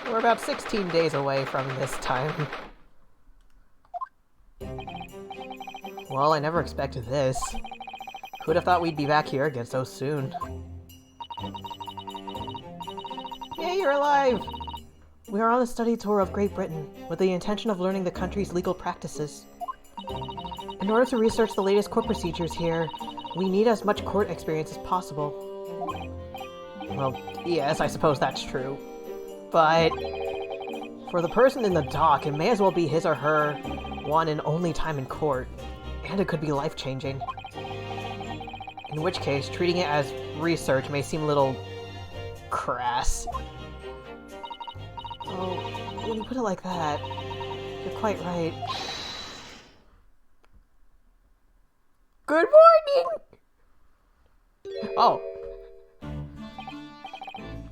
We're about 16 days away from this time. Well, I never expected this. Who'd have thought we'd be back here again so soon? Yay, you're alive! We are on a study tour of Great Britain, with the intention of learning the country's legal practices. In order to research the latest court procedures here, we need as much court experience as possible. Well, yes, I suppose that's true. But for the person in the dock, it may as well be his or her one and only time in court, and it could be life-changing. In which case, treating it as research may seem a little crass. Oh, when you put it like that, you're quite right. Good morning! Oh.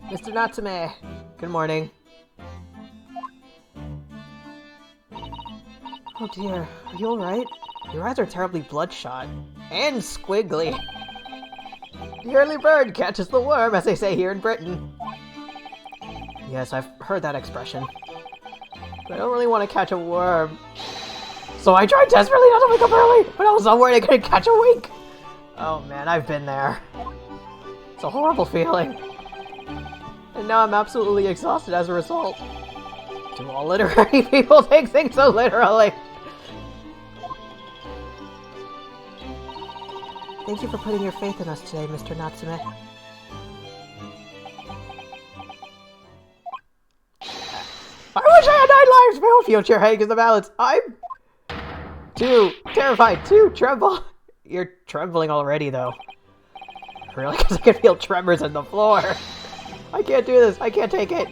Mr. Natsume, good morning. Oh dear, are you alright? Your eyes are terribly bloodshot. And squiggly. The early bird catches the worm, as they say here in Britain. Yes, I've heard that expression. But I don't really want to catch a worm. So I tried desperately not to wake up early, but I was so worried I couldn't catch a wink. Oh man, I've been there. It's a horrible feeling. And now I'm absolutely exhausted as a result. Do all literary people take things so literally? Thank you for putting your faith in us today, Mr. Natsume. I wish I had 9 lives! My whole future hangs in the balance. I'm too terrified to tremble. You're trembling already, though. Really? Because I can feel tremors in the floor. I can't do this. I can't take it.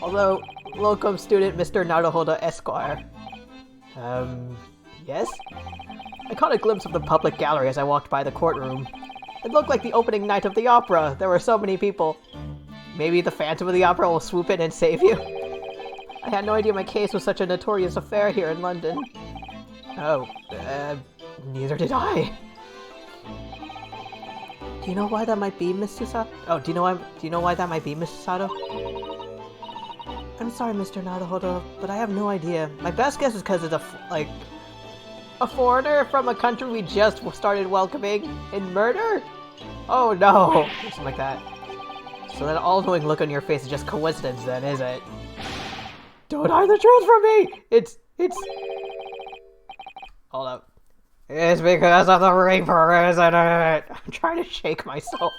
Although, welcome student Mr. Naruhodo Esquire. Yes? I caught a glimpse of the public gallery as I walked by the courtroom. It looked like the opening night of the opera. There were so many people. Maybe the Phantom of the Opera will swoop in and save you. I had no idea my case was such a notorious affair here in London. Oh, neither did I. Do you know why that might be, Miss Susato? Oh, do you know why that might be, Miss Susato? I'm sorry, Mr. Naruhodo, but I have no idea. My best guess is because it's a foreigner from a country we just started welcoming in murder? Oh no! Something like that. So that all-knowing look on your face is just coincidence then, is it? Don't hide the truth from me! It's... Hold up. It's because of the Reaper, isn't it? I'm trying to shake myself.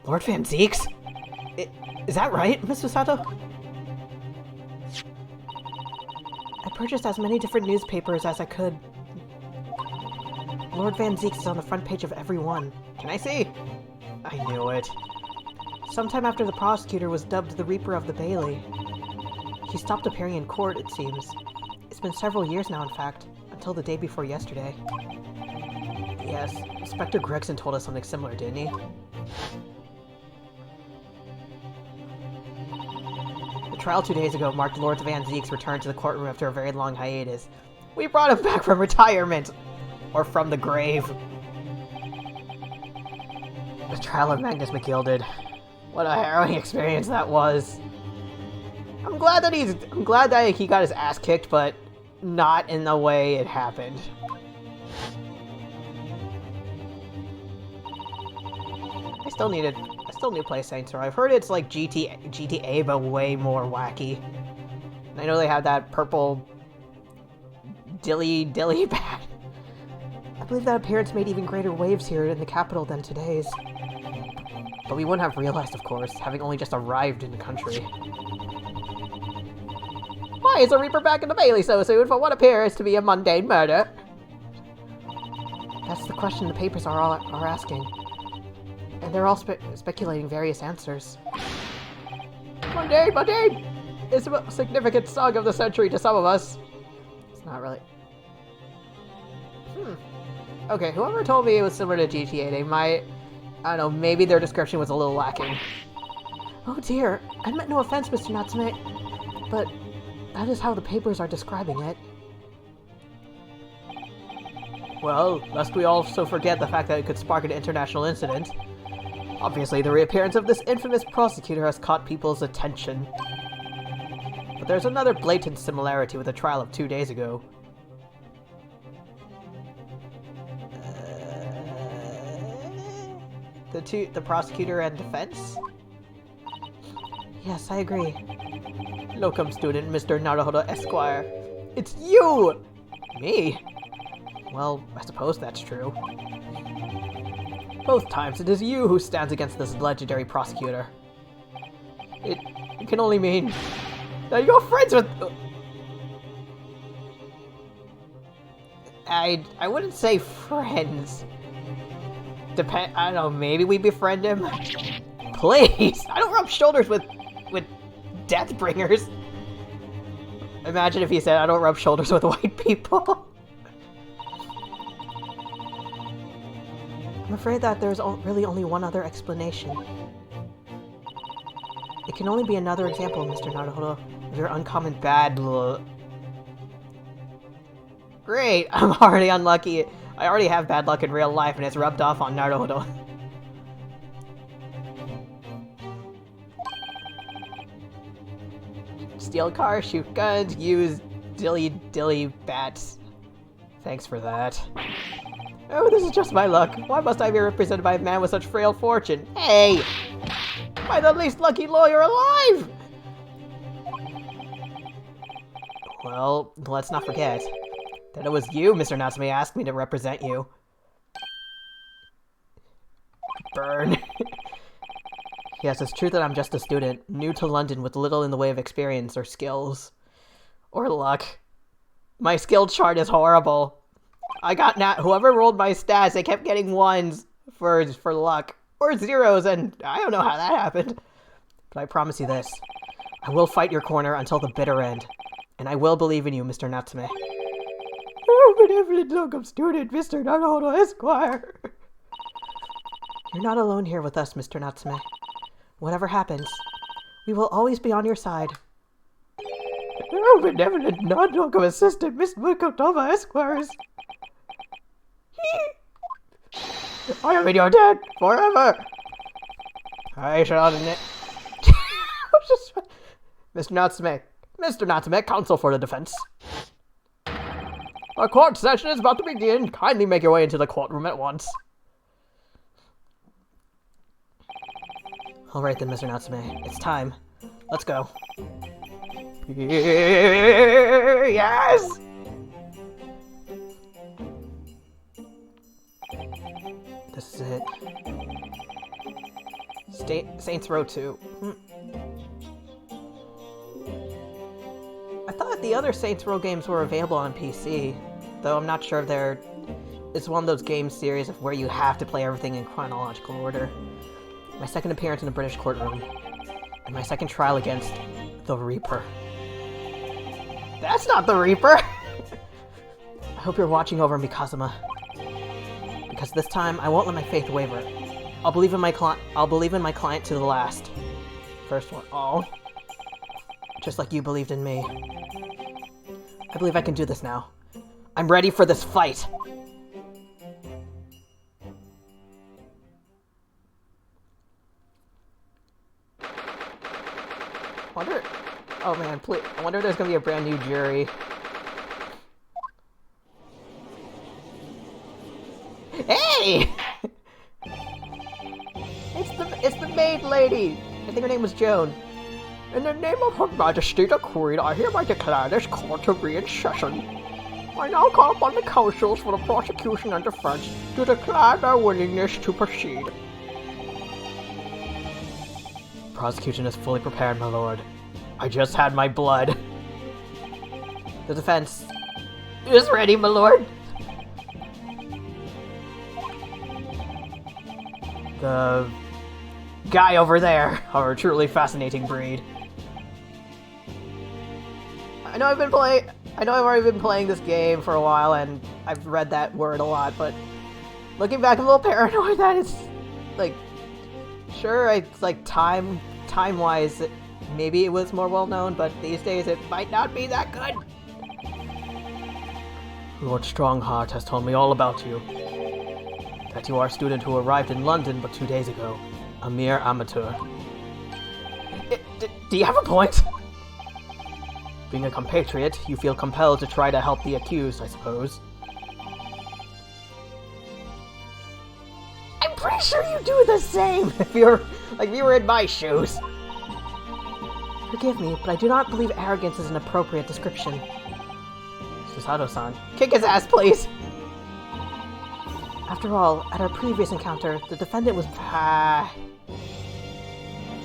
Lord Van Zeeks? Is that right, Miss Susato? I purchased as many different newspapers as I could. Lord Van Zeeks is on the front page of every one. Can I see? I knew it. Sometime after the prosecutor was dubbed the Reaper of the Bailey. He stopped appearing in court, it seems. It's been several years now, in fact, until the day before yesterday. Yes, Inspector Gregson told us something similar, didn't he? The trial 2 days ago marked Lord Van Zeek's return to the courtroom after a very long hiatus. We brought him back from retirement! Or from the grave. The trial of Magnus McGilded. What a harrowing experience that was. I'm glad that he got his ass kicked, but not in the way it happened. I still need to play Saints Row. I've heard it's like GTA, but way more wacky. And I know they have that purple dilly bat. I believe that appearance made even greater waves here in the capital than today's. But we wouldn't have realized, of course, having only just arrived in the country. Why is a Reaper back in the Bailey so soon for what appears to be a mundane murder? That's the question the papers are asking. And they're all speculating various answers. Mundane! It's a significant song of the century to some of us. It's not really. Okay, whoever told me it was similar to GTA, they might... I don't know, maybe their description was a little lacking. Oh dear, I meant no offense, Mr. Natsume, but that is how the papers are describing it. Well, lest we also forget the fact that it could spark an international incident. Obviously, the reappearance of this infamous prosecutor has caught people's attention. But there's another blatant similarity with the trial of 2 days ago. The prosecutor and defense? Yes, I agree. Locum student, Mr. Naruhodo Esquire. It's you! Me? Well, I suppose that's true. Both times, it is you who stands against this legendary prosecutor. It can only mean that you're friends with... I wouldn't say friends. I don't know, maybe we befriend him? Please! I don't rub shoulders with Deathbringers! Imagine if he said, I don't rub shoulders with white people. I'm afraid that there's really only one other explanation. It can only be another example, Mr. Naruhodo, of your uncommon bad luck. Great! I'm already unlucky. I already have bad luck in real life, and it's rubbed off on Naruhodo. Steal cars, shoot guns, use dilly bats. Thanks for that. Oh, this is just my luck. Why must I be represented by a man with such frail fortune? Hey! Am I the least lucky lawyer alive? Well, let's not forget that it was you, Mr. Natsume, asked me to represent you. Burn. Yes, it's true that I'm just a student, new to London with little in the way of experience or skills. Or luck. My skill chart is horrible. I got whoever rolled my stats, they kept getting 1s for luck. Or 0s, and I don't know how that happened. But I promise you this. I will fight your corner until the bitter end. And I will believe in you, Mr. Natsume. Oh, benevolent locum student, Mr. Naruhodo Esquire. You're not alone here with us, Mr. Natsume. Whatever happens, we will always be on your side. Oh, benevolent non-locum assistant, Miss Mukotoma Esquires. I am in your debt forever. I shall admit. Mr. Natsume, counsel for the defense. Our court session is about to begin. Kindly make your way into the courtroom at once. Alright then, Mr. Natsume. It's time. Let's go. Yes! This is it. Saints Row 2. I thought the other Saints Row games were available on PC, though I'm not sure if they're... It's one of those game series of where you have to play everything in chronological order. My second appearance in a British courtroom, and my second trial against the Reaper. That's not the Reaper! I hope you're watching over me, Kazuma. Because this time, I won't let my faith waver. I'll believe in my client to the last. First one. Oh. Just like you believed in me. I believe I can do this now. I'm ready for this fight! Wonder... Oh man, please. I wonder if there's gonna be a brand new jury. Hey! It's the maid lady! I think her name was Joan. In the name of Her Majesty the Queen, I hereby declare this court to be in session. I now call upon the counsels for the prosecution and defense to declare their willingness to proceed. Prosecution is fully prepared, my lord. I just had my blood. The defense is ready, my lord. The guy over there are a truly fascinating breed. I know I've already been playing this game for a while, and I've read that word a lot, but looking back, I'm a little paranoid that it's like, sure, it's like time-wise, maybe it was more well-known, but these days it might not be that good. Lord Strongheart has told me all about you. That you are a student who arrived in London but 2 days ago. A mere amateur. Do you have a point? Being a compatriot, you feel compelled to try to help the accused, I suppose. I'm pretty sure you do the same if you were in my shoes. Forgive me, but I do not believe arrogance is an appropriate description. Susato-san, kick his ass, please! After all, at our previous encounter, the defendant was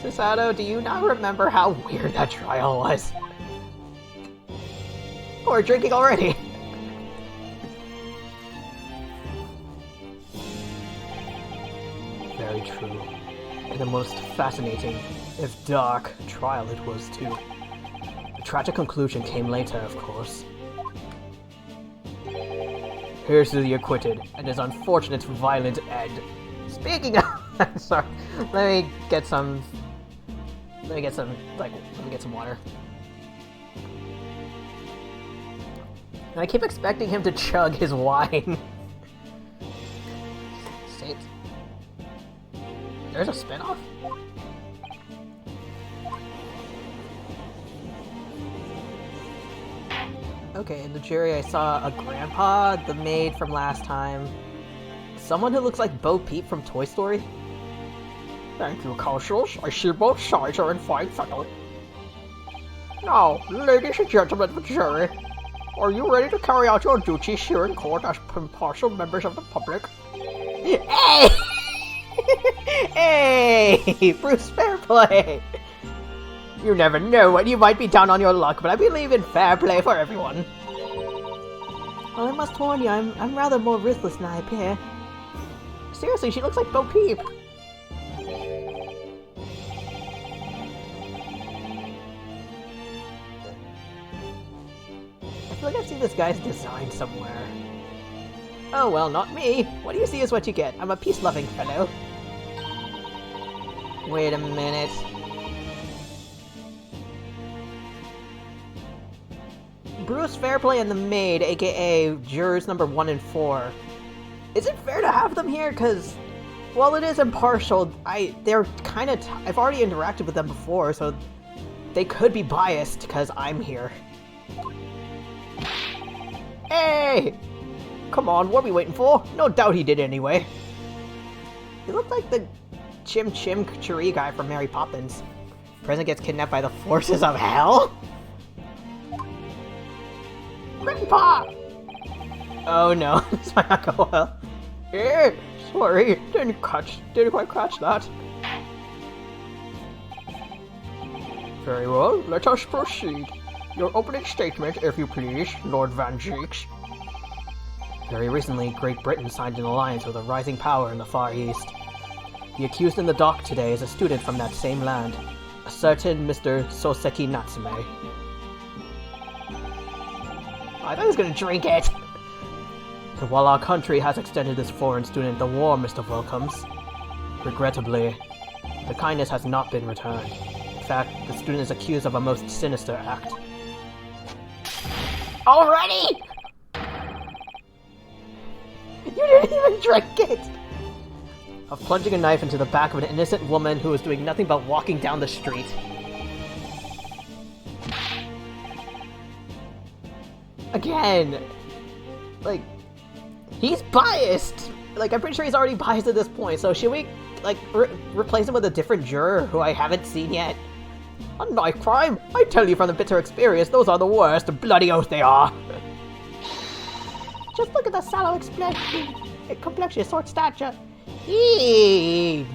Susato, do you not remember how weird that trial was? Oh, we're drinking already! Very true. And the most fascinating, if dark, trial it was, too. The tragic conclusion came later, of course. Here's to the acquitted, and his unfortunate violent end. Speaking of... I'm sorry. Let me get some water. And I keep expecting him to chug his wine. Saints. There's a spinoff? Okay, in the jury I saw a grandpa, the maid from last time, someone who looks like Bo Peep from Toy Story. Thank you, counsels. I see both sides are in fine fettle. Now, ladies and gentlemen of the jury, are you ready to carry out your duties here in court as impartial members of the public? Hey! Hey! Bruce Fairplay! You never know when you might be down on your luck, but I believe in fair play for everyone. Well, I must warn you, I'm rather more ruthless than I appear. Seriously, she looks like Bo Peep. I feel like I've seen this guy's design somewhere. Oh well, not me. What you see is what you get. I'm a peace-loving fellow. Wait a minute. Bruce Fairplay and the maid, aka jurors number 1 and 4. Is it fair to have them here? Because while it is impartial, they're kind of... I've already interacted with them before, so they could be biased because I'm here. Hey! Come on, what are we waiting for? No doubt he did anyway. He looked like the Chim Chim Churi guy from Mary Poppins. President gets kidnapped by the forces of hell? Grandpa! Oh no, this might not go well. Eh, sorry, didn't quite catch that. Very well, let us proceed. Your opening statement, if you please, Lord Van Jeeks. Very recently, Great Britain signed an alliance with a rising power in the Far East. The accused in the dock today is a student from that same land, a certain Mr. Soseki Natsume. I thought he was gonna drink it! And while our country has extended this foreign student the warmest of welcomes, regrettably, the kindness has not been returned. In fact, the student is accused of a most sinister act. Already?! You didn't even drink it! Of plunging a knife into the back of an innocent woman who was doing nothing but walking down the street. Again, like, he's biased! Like, I'm pretty sure he's already biased at this point, so should we, like, replace him with a different juror who I haven't seen yet? A knife crime? I tell you from the bitter experience, those are the worst, bloody oath they are! Just look at the sallow complexion, short stature. Eee!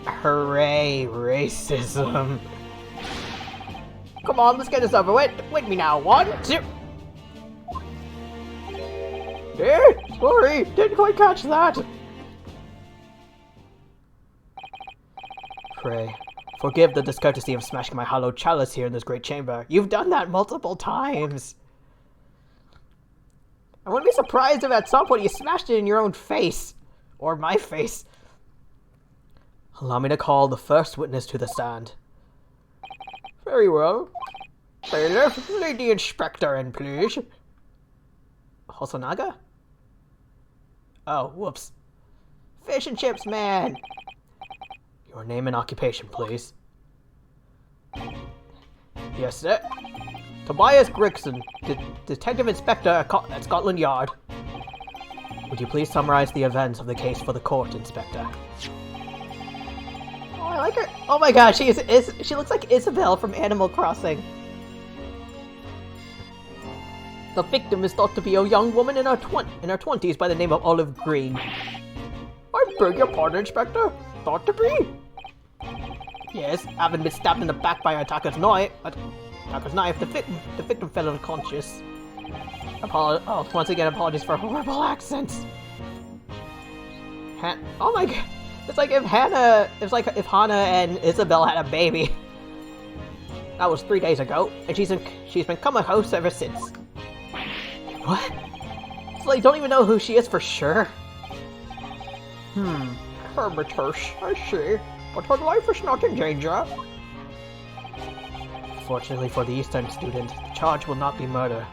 Hooray, racism. Come on, let's get this over with. With me now. 1, 2. Eh, sorry, didn't quite catch that. Pray, forgive the discourtesy of smashing my hollow chalice here in this great chamber. You've done that multiple times. I wouldn't be surprised if at some point you smashed it in your own face. Or my face. Allow me to call the first witness to the stand. Very well. Bailiff, lead the inspector in, please. Hosonaga? Oh, whoops. Fish and chips, man! Your name and occupation, please. Yes, sir. Tobias Gregson, Detective Inspector at Scotland Yard. Would you please summarize the events of the case for the court, Inspector? Oh, I like her. Oh my gosh, she looks like Isabelle from Animal Crossing. The victim is thought to be a young woman in her 20s by the name of Olive Green. I beg your pardon, Inspector. Thought to be? Yes, having been stabbed in the back by an attacker's knife, the victim fell unconscious. Once again, apologies for horrible accents. Oh my god, it's like if Hannah and Isabelle had a baby. That was 3 days ago, and she's been comatose ever since. What? It's like, don't even know who she is for sure. Hermitage, I see. But her life is not in danger. Fortunately for the Eastern student, the charge will not be murder.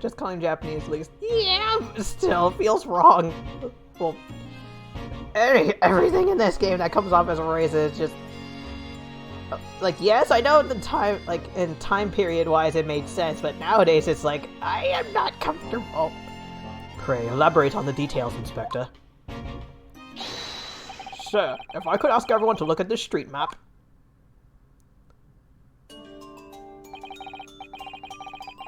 Just calling Japanese at least. Yeah, still feels wrong. Well, everything in this game that comes off as racist just... Like, yes, I know the time, like, in time period wise it made sense, but nowadays it's like, I am not comfortable. Pray, elaborate on the details, Inspector. Sir, if I could ask everyone to look at this street map.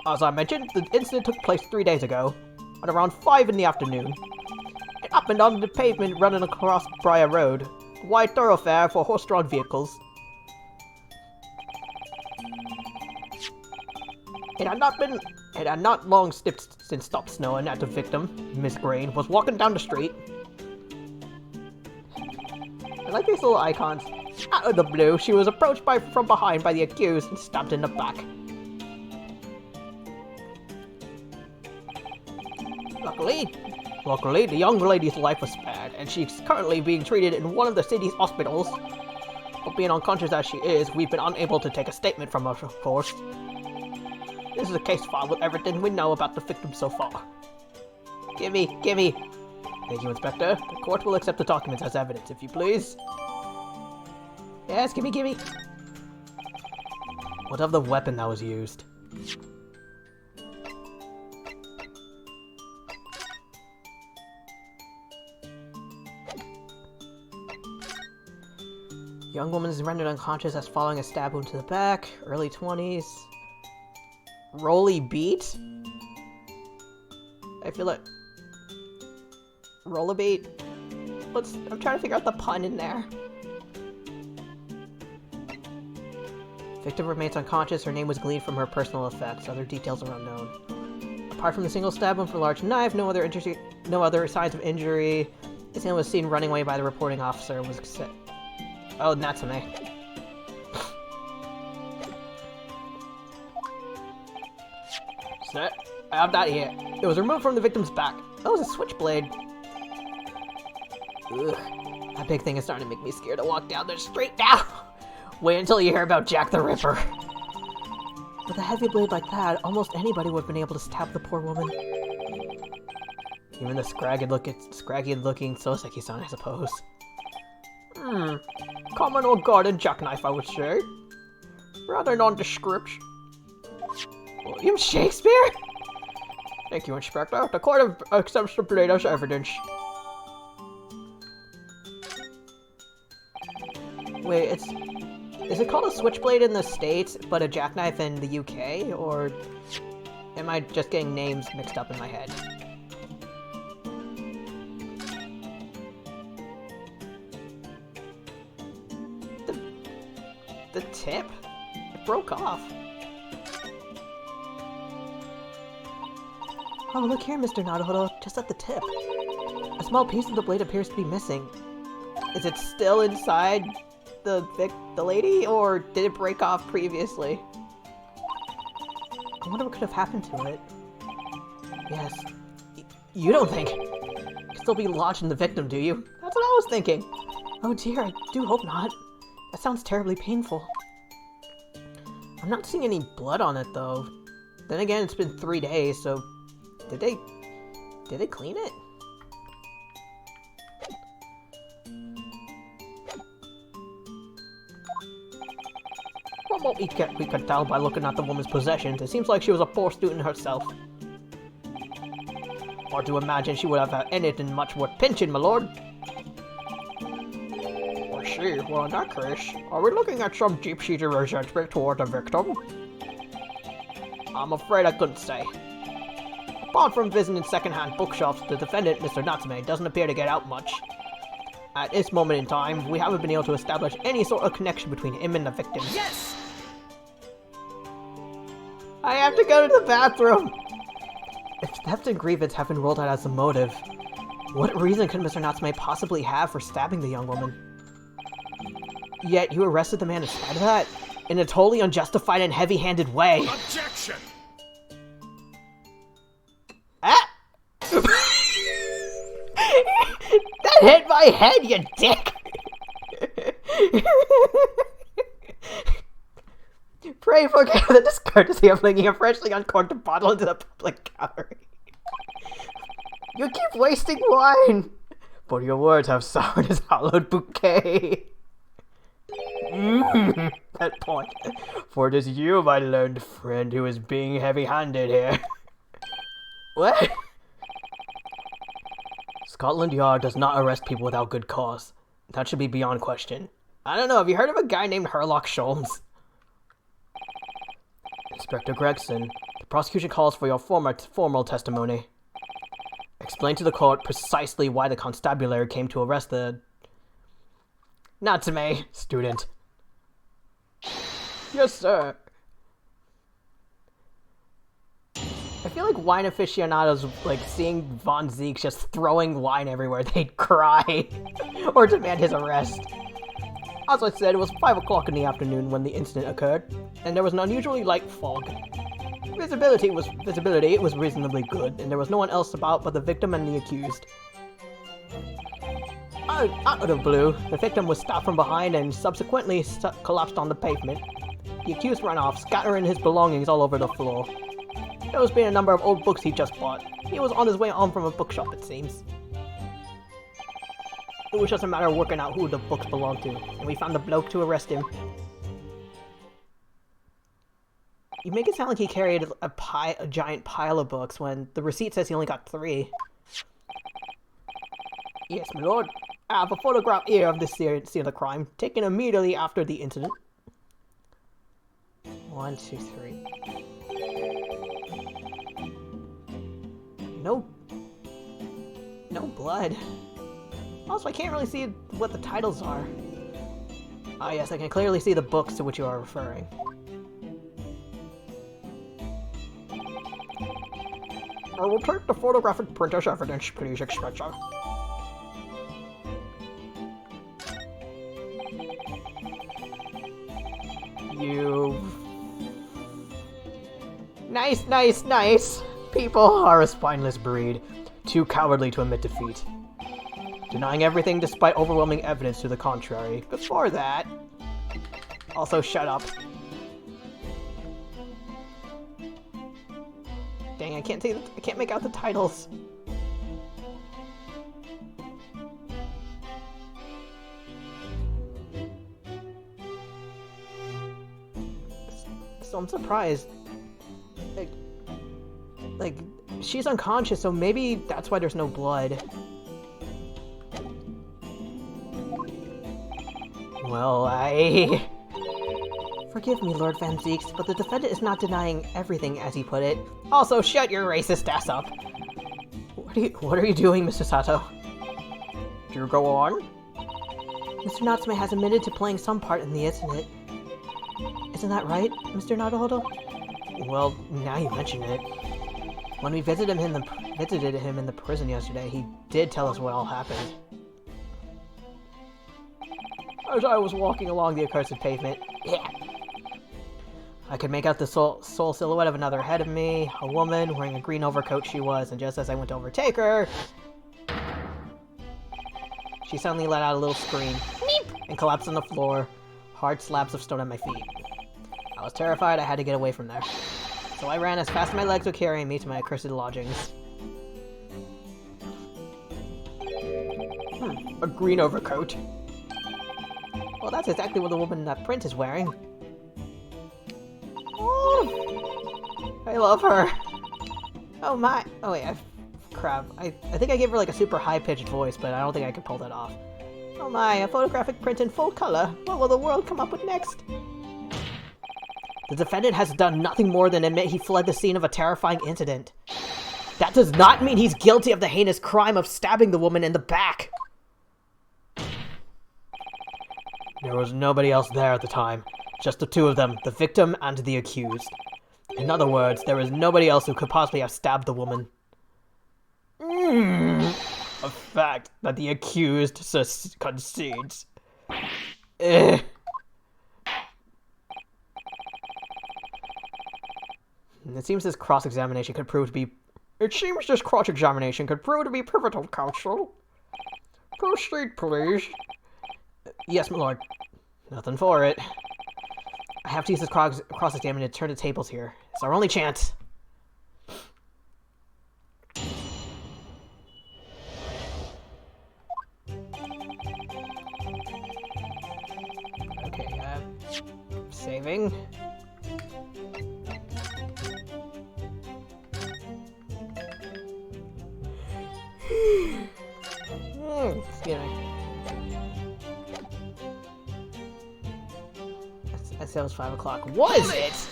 As I mentioned, the incident took place 3 days ago, at around 5 in the afternoon. It happened on the pavement running across Briar Road, a wide thoroughfare for horse-drawn vehicles. It had not long since stopped snowing at the victim, Miss Green, was walking down the street. I like these little icons. Out of the blue, she was approached from behind by the accused and stabbed in the back. Luckily, the young lady's life was spared, and she's currently being treated in one of the city's hospitals. But being unconscious as she is, we've been unable to take a statement from her, of course. This is a case file with everything we know about the victim so far. Gimme! Thank you, Inspector. The court will accept the documents as evidence, if you please. Yes, gimme! What of the weapon that was used? Young woman is rendered unconscious as following a stab wound to the back. Early 20s. Rolly beat? I feel like... Roller beat? I'm trying to figure out the pun in there. Victim remains unconscious. Her name was gleaned from her personal effects. Other details are unknown. Apart from the single stab wound from a large knife, no other signs of injury. This man was seen running away by the reporting officer and was set. Oh, Natsume. Sir, I have that here. It was removed from the victim's back. That was a switchblade. Ugh. That big thing is starting to make me scared to walk down the street now. Wait until you hear about Jack the Ripper. With a heavy blade like that, almost anybody would have been able to stab the poor woman. Even the scraggly looking Soseki-san, I suppose. Common old garden jackknife, I would say. Rather nondescript. William Shakespeare? Thank you, Inspector. The court accepts the blade as evidence. Wait, is it called a switchblade in the States, but a jackknife in the UK? Or am I just getting names mixed up in my head? The tip? It broke off. Oh, look here, Mr. Naruhodo, just at the tip. A small piece of the blade appears to be missing. Is it still inside the lady, or did it break off previously? I wonder what could have happened to it. Yes. You don't think it could still be lodged in the victim, do you? That's what I was thinking. Oh dear, I do hope not. That sounds terribly painful. I'm not seeing any blood on it, though. Then again, it's been 3 days, so... Did they clean it? what we could tell by looking at the woman's possessions, it seems like she was a poor student herself. Hard to imagine she would have had anything much worth pinching, my lord. I see. Well, in that case, are we looking at some deep-seated resentment toward the victim? I'm afraid I couldn't say. Apart from visiting second-hand bookshops, the defendant, Mr. Natsume, doesn't appear to get out much. At this moment in time, we haven't been able to establish any sort of connection between him and the victim. Yes! I have to go to the bathroom! If theft and grievance have been ruled out as the motive, what reason could Mr. Natsume possibly have for stabbing the young woman? Yet you arrested the man in spite of that? In a totally unjustified and heavy-handed way. Objection! Ah! That hit my head, you dick! Pray forgive the discourtesy of flinging a freshly uncorked bottle into the public gallery. You keep wasting wine! But your words have soured his hallowed bouquet. That point. For it is you, my learned friend, who is being heavy-handed here. What? Scotland Yard does not arrest people without good cause. That should be beyond question. I don't know, have you heard of a guy named Herlock Sholmes? Inspector Gregson, the prosecution calls for your formal testimony. Explain to the court precisely why the constabulary came to arrest the... Natsume student. Yes, sir. I feel like wine aficionados, like, seeing Von Zeke just throwing wine everywhere, they'd cry or demand his arrest. As I said, it was 5 o'clock in the afternoon when the incident occurred, and there was an unusually light fog. Visibility was reasonably good, and there was no one else about but the victim and the accused. Out of the blue, the victim was stopped from behind and subsequently collapsed on the pavement. The accused ran off, scattering his belongings all over the floor. There was been a number of old books he just bought. He was on his way home from a bookshop, it seems. It was just a matter of working out who the books belonged to, and we found the bloke to arrest him. You make it sound like he carried a giant pile of books when the receipt says he only got 3. Yes, my lord. I have a photograph here of the scene of the crime, taken immediately after the incident. 1, 2, 3. No blood. Also, I can't really see what the titles are. Ah, yes, I can clearly see the books to which you are referring. I will take the photographic print as evidence, please, Inspector. You... Nice! People are a spineless breed, too cowardly to admit defeat. Denying everything despite overwhelming evidence to the contrary. Before that... Also, shut up. Dang, I can't make out the titles. So I'm surprised. Like, she's unconscious, so maybe that's why there's no blood. Well, Forgive me, Lord Van Zeeks, but the defendant is not denying everything, as he put it. Also, shut your racist ass up! What are you doing, Mr. Sato? Do you go on? Mr. Natsume has admitted to playing some part in the incident. Isn't that right, Mr. Naruhodo? Well, now you mention it. When we visited him in the prison yesterday, he did tell us what all happened. As I was walking along the accursed pavement, I could make out the sole silhouette of another ahead of me, a woman wearing a green overcoat she was, and just as I went to overtake her, she suddenly let out a little scream, and collapsed on the floor, hard slabs of stone at my feet. I was terrified. I had to get away from there. So I ran as fast as my legs would carry me to my accursed lodgings. A green overcoat. Well, that's exactly what the woman in that print is wearing. I love her. Oh my. Oh wait, crap. I think I gave her like a super high-pitched voice, but I don't think I can pull that off. Oh my, a photographic print in full color. What will the world come up with next? The defendant has done nothing more than admit he fled the scene of a terrifying incident. That does not mean he's guilty of the heinous crime of stabbing the woman in the back. There was nobody else there at the time. Just the two of them, the victim and the accused. In other words, there was nobody else who could possibly have stabbed the woman. A fact that the accused concedes. It seems this cross-examination could prove to be... pivotal, counsel. Proceed, please. Yes, my lord. Nothing for it. I have to use this cross-examination to turn the tables here. It's our only chance. Okay, saving. Excuse me. I said it was 5 o'clock. Was it?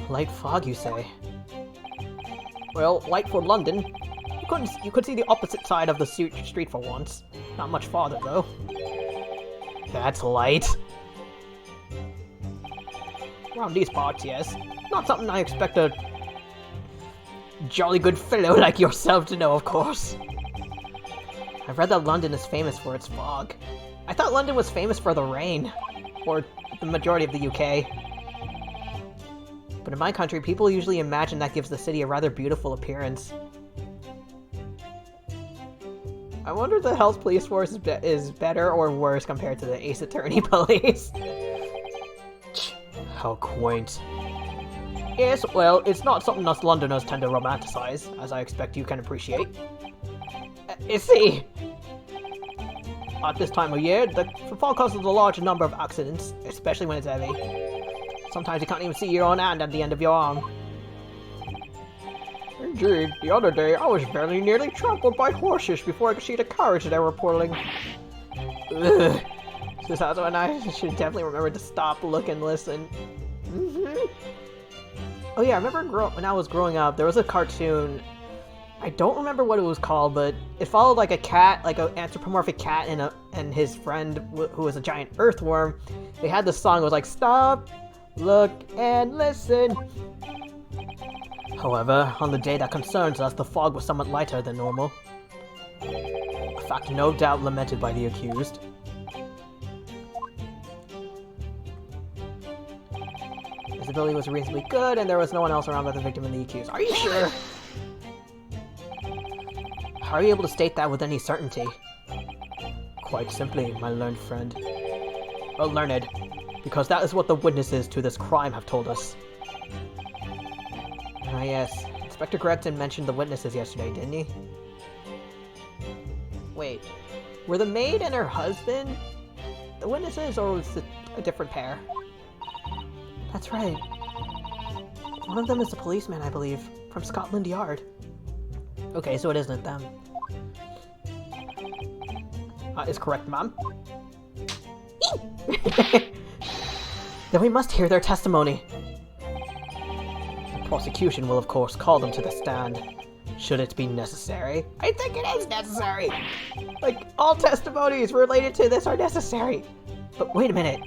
Light fog, you say? Well, light for London. You could see the opposite side of the street for once. Not much farther, though. That's light. Around these parts, yes. Not something I expect a jolly good fellow like yourself to know, of course. I've read that London is famous for its fog. I thought London was famous for the rain. Or the majority of the UK. But in my country, people usually imagine that gives the city a rather beautiful appearance. I wonder if the Health Police Force is better or worse compared to the Ace Attorney Police. How quaint. Yes, well, it's not something us Londoners tend to romanticize, as I expect you can appreciate. You see, at this time of year, the fog causes a large number of accidents, especially when it's heavy. Sometimes you can't even see your own hand at the end of your arm. Indeed, the other day I was very nearly trampled by horses before I could see the carriage they were pulling. Ugh. So that's when I should definitely remember to stop, look, and listen. Oh yeah, I remember when I was growing up, there was a cartoon. I don't remember what it was called, but it followed like a cat, like an anthropomorphic cat and his friend who was a giant earthworm. They had this song, it was like, stop, look, and listen. However, on the day that concerns us, the fog was somewhat lighter than normal. A fact no doubt lamented by the accused. Visibility was reasonably good, and there was no one else around but the victim and the accused. Are you sure? How are you able to state that with any certainty? Quite simply, my learned friend. Oh, learned. Because that is what the witnesses to this crime have told us. Ah yes, Inspector Gregson mentioned the witnesses yesterday, didn't he? Wait, were the maid and her husband the witnesses, or was it a different pair? That's right. One of them is the policeman, I believe, from Scotland Yard. Okay, so it isn't them. Is correct, ma'am. Then we must hear their testimony. The prosecution will, of course, call them to the stand, should it be necessary. I think it is necessary! Like, all testimonies related to this are necessary. But wait a minute.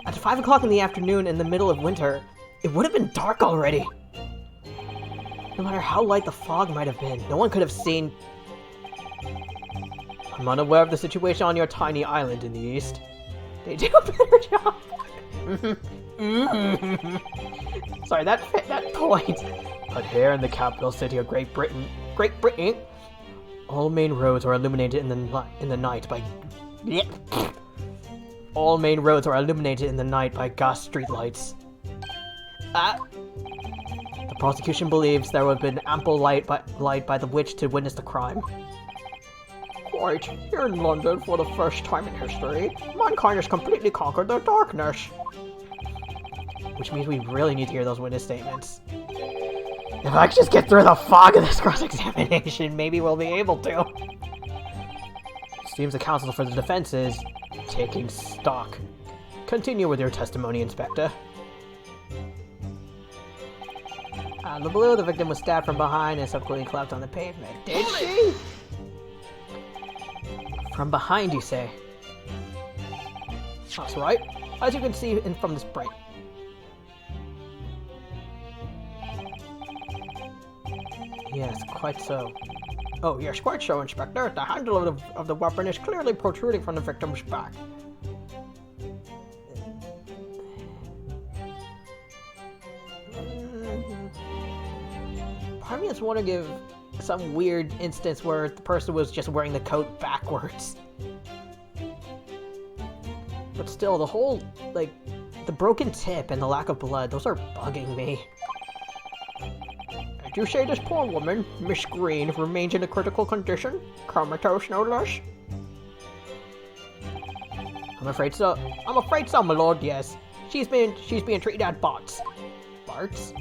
At 5 o'clock in the afternoon in the middle of winter, it would have been dark already. No matter how light the fog might have been, no one could have seen... I'm unaware of the situation on your tiny island in the east. They do a better job. Sorry, that fit that point. But here in the capital city of Great Britain, all main roads are illuminated in the night by... All main roads are illuminated in the night by gas streetlights. The prosecution believes there would have been ample light by the witch to witness the crime. Quite. Here in London, for the first time in history, mankind has completely conquered the darkness. Which means we really need to hear those witness statements. If I could just get through the fog of this cross-examination, maybe we'll be able to. Seems the counsel for the defense is taking stock. Continue with your testimony, Inspector. On the blue, the victim was stabbed from behind and subsequently collapsed on the pavement. Did she? From behind, you say? That's right. As you can see from this break. Yes, quite so. Oh, yes, quite so, Inspector. The handle of the weapon is clearly protruding from the victim's back. Part of me just want to give some weird instance where the person was just wearing the coat backwards. But still, the whole, like, the broken tip and the lack of blood, those are bugging me. Did you say this poor woman, Miss Green, remains in a critical condition? Comatose, no less? I'm afraid so. I'm afraid so, my lord, yes. She's being treated at Bart's. Bart's?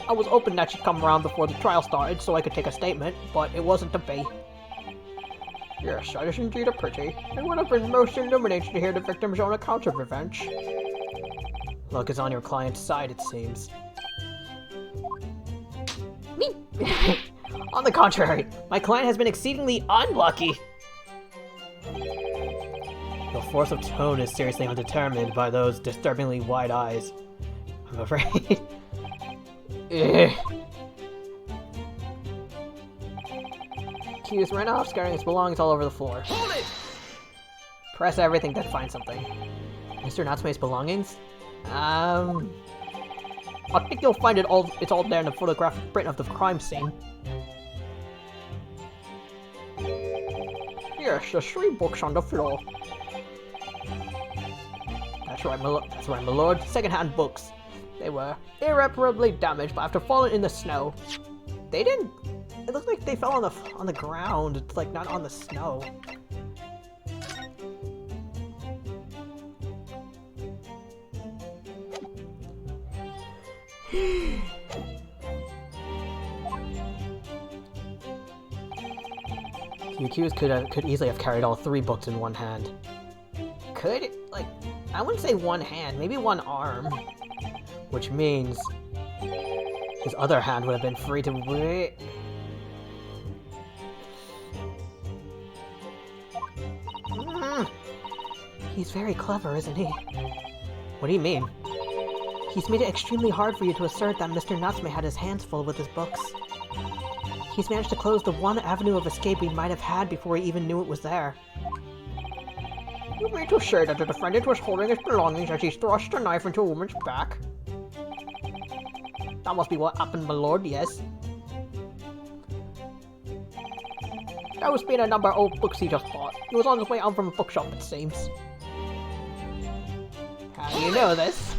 I was hoping that she'd come around before the trial started so I could take a statement, but it wasn't to be. Yes, that is indeed a pity. It would have been most illuminating to hear the victim's own account of revenge. Luck is on your client's side, it seems. Me? On the contrary, my client has been exceedingly unlucky. The force of tone is seriously undetermined by those disturbingly wide eyes. I'm afraid. Accused ran off, scattering his belongings all over the floor. Hold it! Press everything to find something. Mr. Natsume's belongings? I think you'll find it's all there in the photographic print of the crime scene. Yes, there's 3 books on the floor. That's right, my lord. Second-hand books. They were irreparably damaged after falling in the snow. They didn't. It looked like they fell on the ground. It's like not on the snow. The accused could easily have carried all 3 books in one hand. Could? Like, I wouldn't say one hand, maybe one arm. Which means his other hand would have been free to... He's very clever, isn't he? What do you mean? He's made it extremely hard for you to assert that Mr. Natsume had his hands full with his books. He's managed to close the one avenue of escape he might have had before he even knew it was there. You mean to say that the defendant was holding his belongings as he thrust a knife into a woman's back? That must be what happened, my lord, yes. That was being a number of old books he just bought. He was on his way out from a bookshop, it seems. How do you know this?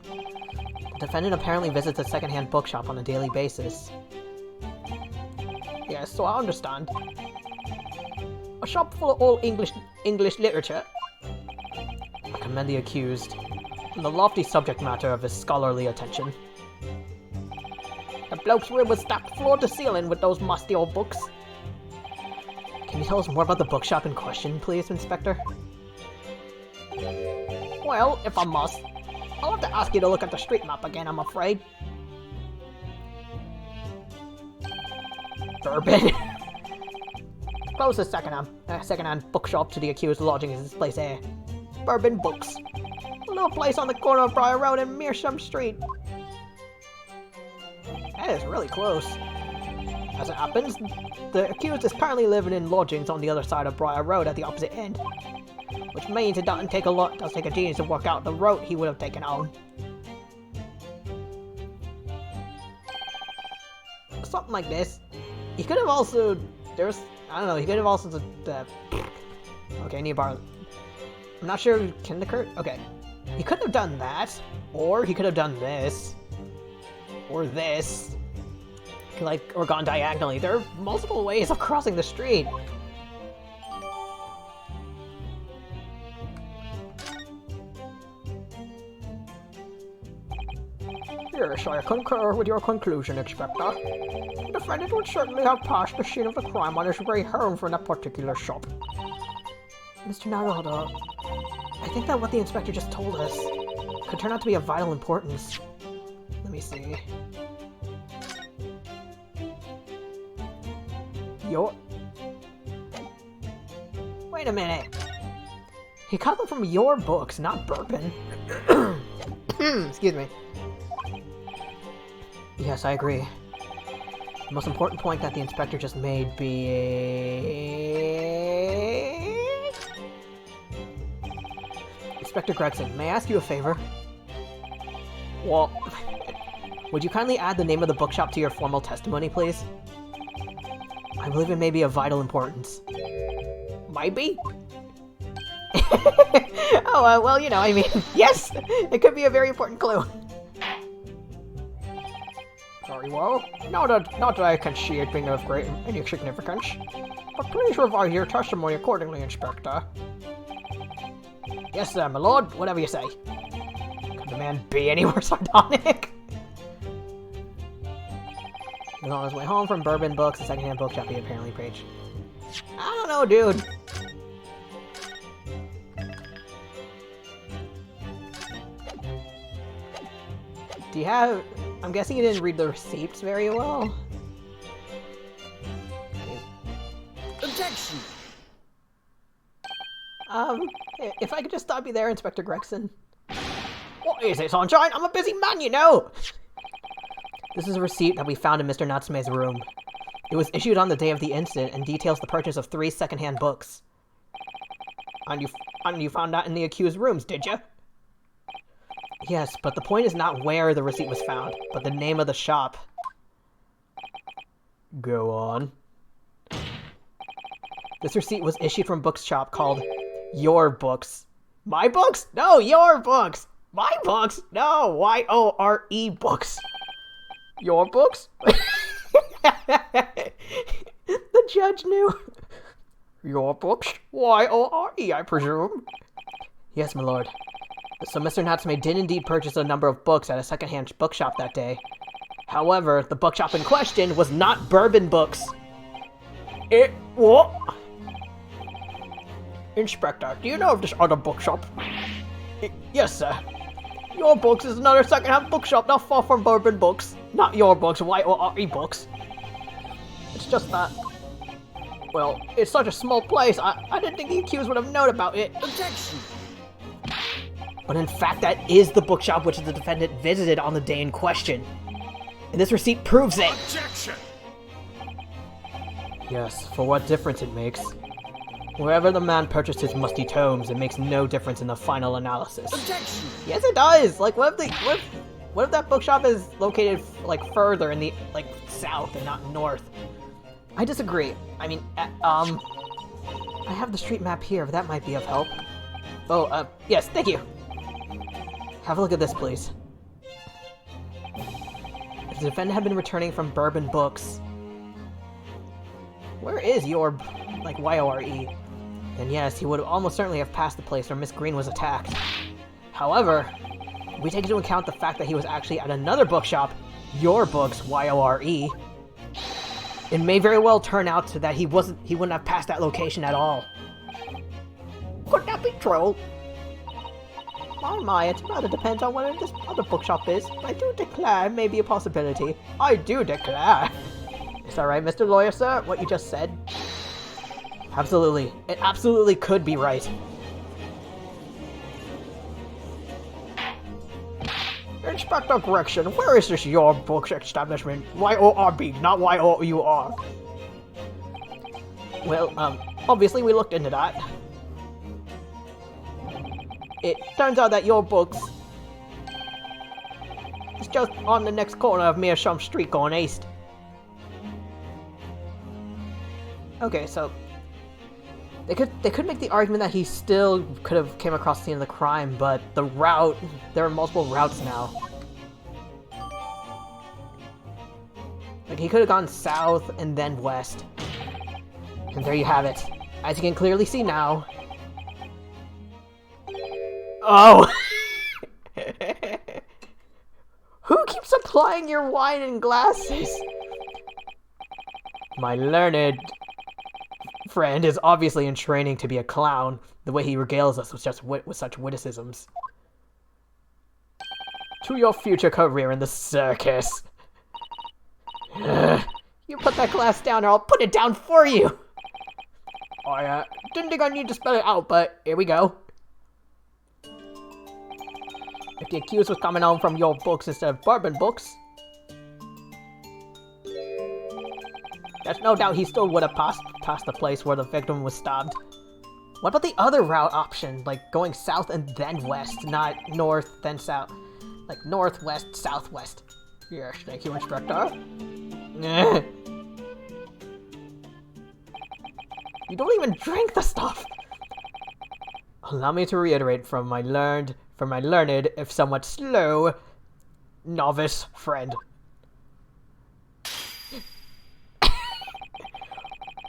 The defendant apparently visits a second-hand bookshop on a daily basis. Yes, so I understand. A shop full of old English literature. I commend the accused on the lofty subject matter of his scholarly attention. The bloke's room was stacked floor to ceiling with those musty old books. Can you tell us more about the bookshop in question, please, Inspector? Well, if I must, I'll have to ask you to look at the street map again, I'm afraid. Forbid. Closest second-hand bookshop to the accused lodging is this place here. Bourbon Books. A little place on the corner of Briar Road and Meerschaum Street. That is really close. As it happens, the accused is currently living in lodgings on the other side of Briar Road at the opposite end. Which means it does take a genius to work out the route he would have taken on. Something like this. He could have also... I don't know, he could have also... okay, I need to borrow... I'm not sure, can the curse... Okay. He could have done that. Or he could have done this. Or this. Like, or gone diagonally. There are multiple ways of crossing the street. Yes, I concur with your conclusion, Inspector. The defendant would certainly have passed the scene of the crime on his way home from that particular shop. Mr. Naruhodo, I think that what the inspector just told us could turn out to be of vital importance. Let me see. Wait a minute. He got them from your books, not Bourbon. Excuse me. Yes, I agree. The most important point that the inspector just made being... Inspector Gregson, may I ask you a favor? What? Would you kindly add the name of the bookshop to your formal testimony, please? I believe it may be of vital importance. Maybe? Oh, well, you know, I mean, yes! It could be a very important clue. Very well. Not that I can see it being of any significance. But please revise your testimony accordingly, Inspector. Yes, sir, my lord. Whatever you say. Could the man be any more sardonic? He was on his way home from Bourbon Books, a secondhand bookshop he apparently preached. I don't know, dude. Do you have... I'm guessing you didn't read the receipts very well? Okay. Objection! If I could just stop you there, Inspector Gregson. What is it, Sunshine? I'm a busy man, you know! This is a receipt that we found in Mr. Natsume's room. It was issued on the day of the incident and details the purchase of 3 secondhand books. And you found that in the accused rooms, did you? Yes, but the point is not where the receipt was found, but the name of the shop. Go on. This receipt was issued from a bookshop called Your Books. My Books? No, Your Books! My Books? No, Y-O-R-E Books. Your books? The judge knew. Your books? Y-O-R-E, I presume? Yes, my lord. So Mr. Natsume did indeed purchase a number of books at a secondhand bookshop that day. However, the bookshop in question was not Bourbon Books. What? Inspector, do you know of this other bookshop? Yes, sir. Your Books is another secondhand bookshop not far from Bourbon Books. Not Your Books, Y-O-R-E Books. It's just that... Well, it's such a small place, I didn't think the accused would have known about it. Objection! But in fact, that is the bookshop which the defendant visited on the day in question. And this receipt proves it! Objection! Yes, for what difference it makes. Wherever the man purchased his musty tomes, it makes no difference in the final analysis. Objection! Yes, it does! Like, what if that bookshop is located, like, further in the, like, south and not north? I disagree. I mean, I have the street map here, if that might be of help. Oh, yes, thank you. Have a look at this, please. If the defendant had been returning from Bourbon Books... Where is your, like, Y-O-R-E? Then yes, he would almost certainly have passed the place where Miss Green was attacked. However, if we take into account the fact that he was actually at another bookshop, Your Books, Y-O-R-E, it may very well turn out to that he wouldn't have passed that location at all. Could that be true? My, it rather depends on where this other bookshop is. I do declare it may be a possibility. I do declare. Is that right, Mr. Lawyer, sir? What you just said? Absolutely. It absolutely could be right. Inspector Gregson, where is this Your Books establishment? Y-O-R-B, not Y-O-U-R. Well, obviously we looked into that. It turns out that Your Books is just on the next corner of Meerschaum Street going east. Okay, so they could make the argument that he still could have came across the scene of the crime, but the route, there are multiple routes now. Like, he could have gone south and then west. And there you have it. As you can clearly see now. Oh! Who keeps a applying your wine in glasses. My learned friend is obviously in training to be a clown. The way he regales us with such witticisms. To your future career in the circus. You put that glass down or I'll put it down for you. I didn't think I need to spell it out, but here we go. If the accused was coming home from your books instead of bourbon books, there's no doubt he still would have passed the place where the victim was stabbed. What about the other route option, like going south and then west, not north then south? Like northwest, southwest. Yes, thank you, Inspector. You don't even drink the stuff. Allow me to reiterate from my learned, if somewhat slow, novice friend.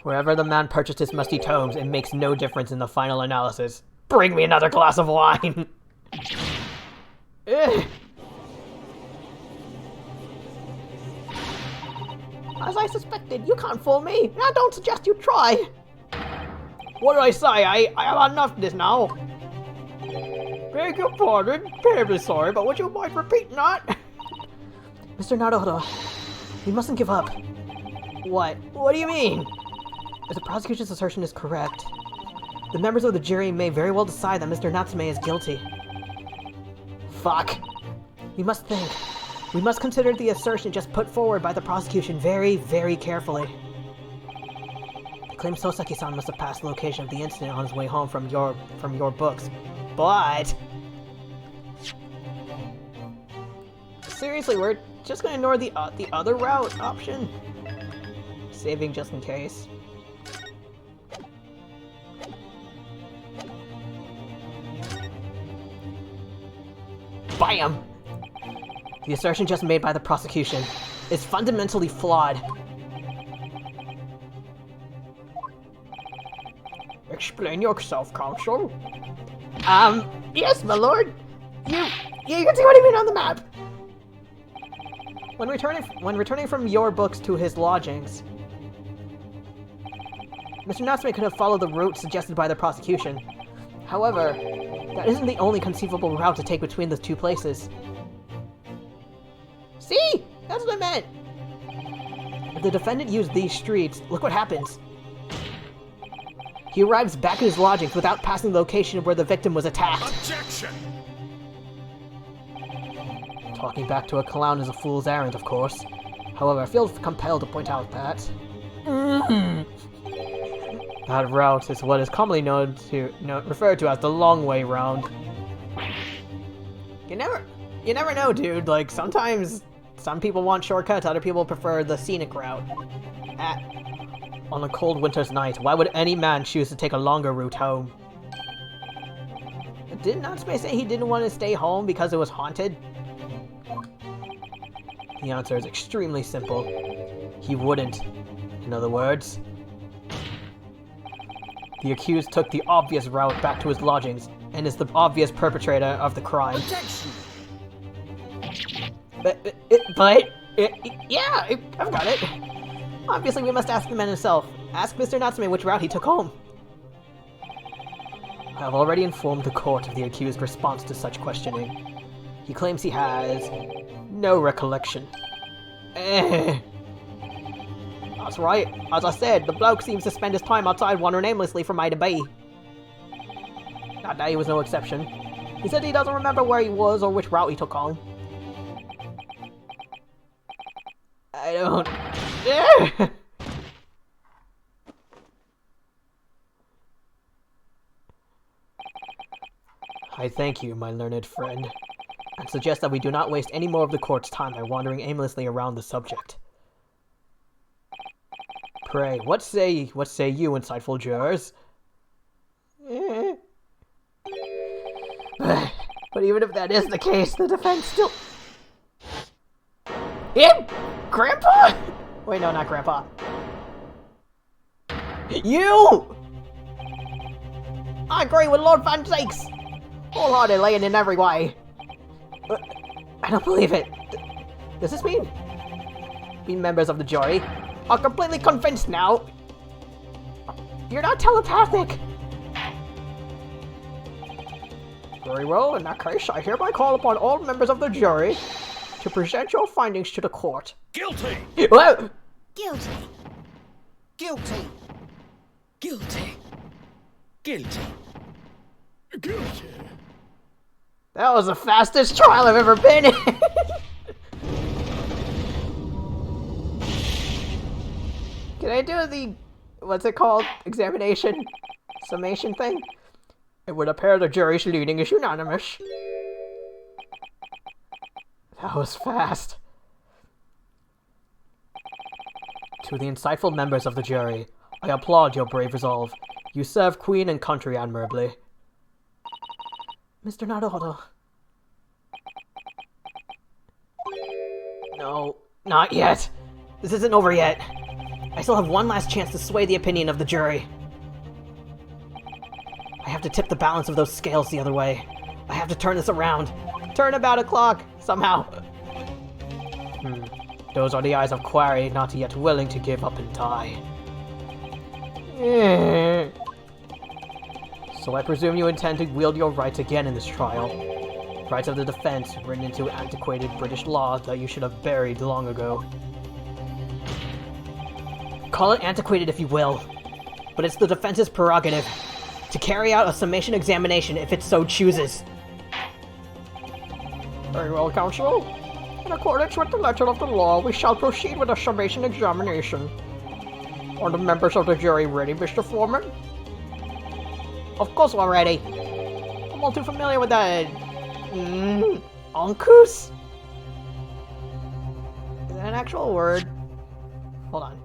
Wherever the man purchased his musty tomes, it makes no difference in the final analysis. Bring me another glass of wine! As I suspected, you can't fool me. I don't suggest you try. What did I say? I have enough of this now. Beg your pardon. Terribly sorry, but would you mind repeating that? Mr. Naruto, you mustn't give up. What? What do you mean? If the prosecution's assertion is correct, the members of the jury may very well decide that Mr. Natsume is guilty. Fuck. We must think. We must consider the assertion just put forward by the prosecution very, very carefully. They claim Soseki-san must have passed the location of the incident on his way home from your books. But... seriously, we're just gonna ignore the other route option? Saving just in case. Bam! The assertion just made by the prosecution is fundamentally flawed. Explain yourself, counsel. Yes, my lord. You can see what I mean on the map. When returning from your books to his lodgings, Mr. Natsume could have followed the route suggested by the prosecution. However, that isn't the only conceivable route to take between the two places. See? That's what I meant! If the defendant used these streets, look what happens. He arrives back at his lodgings without passing the location where the victim was attacked. Objection! Talking back to a clown is a fool's errand, of course. However, I feel compelled to point out that... that route is what is commonly referred to as the long way round. You never know, dude. Like, sometimes some people want shortcuts, other people prefer the scenic route. On a cold winter's night, why would any man choose to take a longer route home? Didn't Natsume say he didn't want to stay home because it was haunted? The answer is extremely simple. He wouldn't. In other words, the accused took the obvious route back to his lodgings and is the obvious perpetrator of the crime. Objection! Yeah, I've got it. Obviously, we must ask the man himself. Ask Mr. Natsume which route he took home. I have already informed the court of the accused's response to such questioning. He claims he has no recollection. That's right. As I said, the bloke seems to spend his time outside wandering aimlessly from A to B. That day was no exception. He said he doesn't remember where he was or which route he took home. I don't... I thank you, my learned friend, and suggest that we do not waste any more of the court's time by wandering aimlessly around the subject. Pray, what say you, insightful jurors? But even if that is the case, the defense still... Him? Grandpa? Wait, no, not Grandpa. You! I agree with Lord Van Zakes! Wholeheartedly and in every way. I don't believe it. Does this mean we members of the jury are completely convinced now? You're not telepathic! Very well, in that case, I hereby call upon all members of the jury to present your findings to the court. Guilty! What? Guilty. Guilty! Guilty! Guilty! Guilty! That was the fastest trial I've ever been in! Can I do the, what's it called, examination, summation thing? It would appear the jury's leading is unanimous. That was fast. To the insightful members of the jury, I applaud your brave resolve. You serve Queen and country admirably. Mr. Naruhodo. No, not yet. This isn't over yet. I still have one last chance to sway the opinion of the jury. I have to tip the balance of those scales the other way. I have to turn this around. Turn about a clock, somehow. Those are the eyes of Quarry, not yet willing to give up and die. So I presume you intend to wield your rights again in this trial. Rights of the defense, written into antiquated British law that you should have buried long ago. Call it antiquated if you will, but it's the defense's prerogative to carry out a summation examination if it so chooses. Very well, counsel. In accordance with the letter of the law, we shall proceed with a summation examination. Are the members of the jury ready, Mr. Foreman? Of course we're ready. I'm all too familiar with that... Onkus? Is that an actual word? Hold on.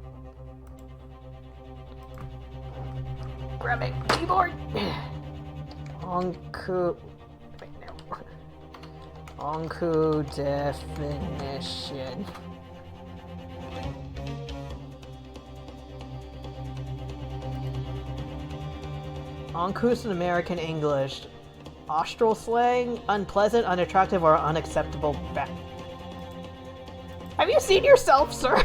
Grabbing keyboard. Onku... Wait, no. Onku definition. Onkus in American English. Austral slang, unpleasant, unattractive, or unacceptable Have you seen yourself, sir?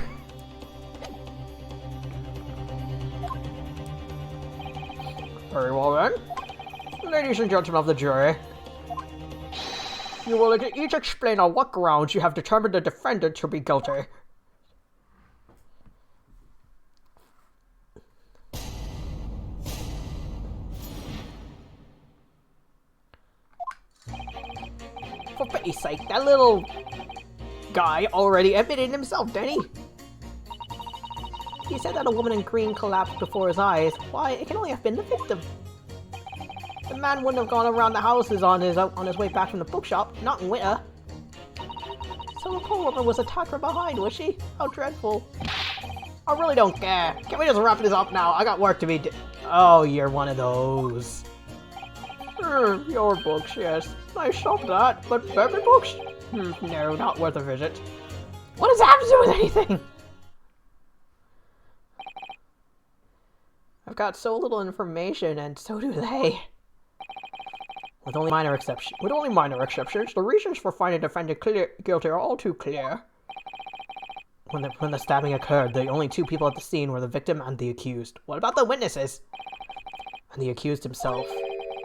Very well then. Ladies and gentlemen of the jury, you will each explain on what grounds you have determined the defendant to be guilty. For pity's sake, that little guy already admitted himself, didn't he? He said that a woman in green collapsed before his eyes. Why, it can only have been the victim. The man wouldn't have gone around the houses on his way back from the bookshop, not in winter. So the poor woman was attacked from behind, was she? How dreadful. I really don't care. Can we just wrap this up now? I got work to be Oh, you're one of those. Your books, yes. Nice shop that, but baby books? No, not worth a visit. What does that have to do with anything? I've got so little information, and so do they. With only minor exceptions, the reasons for finding the defendant guilty are all too clear. When the stabbing occurred, the only two people at the scene were the victim and the accused. What about the witnesses? And the accused himself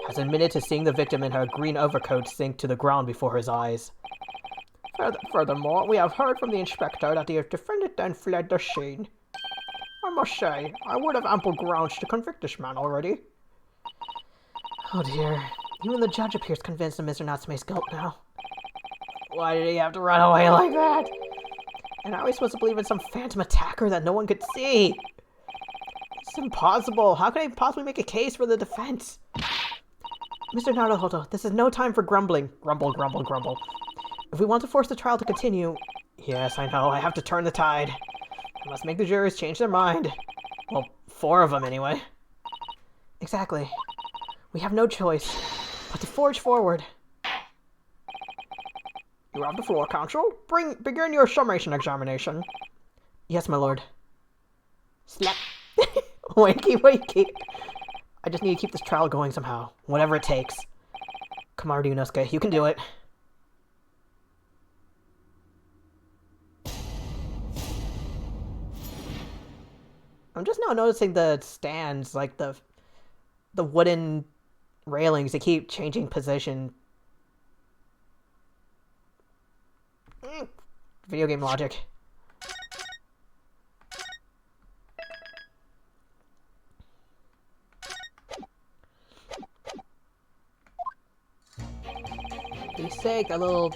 has admitted to seeing the victim in her green overcoat sink to the ground before his eyes. Furthermore, we have heard from the inspector that the defendant then fled the scene. I must say, I would have ample grounds to convict this man already. Oh dear. Even the judge appears convinced of Mr. Natsume's guilt now. Why did he have to run away like that? And how are we supposed to believe in some phantom attacker that no one could see? It's impossible. How can I possibly make a case for the defense? Mr. Naruhodo, this is no time for grumbling. Grumble, grumble, grumble. If we want to force the trial to continue... Yes, I know. I have to turn the tide. I must make the jurors change their mind. Well, 4 of them anyway. Exactly. We have no choice but to forge forward. You have the floor, counsel. Begin your summation examination. Yes, my lord. Slap. Wakey, wakey. I just need to keep this trial going somehow, whatever it takes. Come on, Ryunosuke, you can do it. I'm just now noticing the stands, like the wooden railings, they keep changing position. Video game logic. Be sick, a little.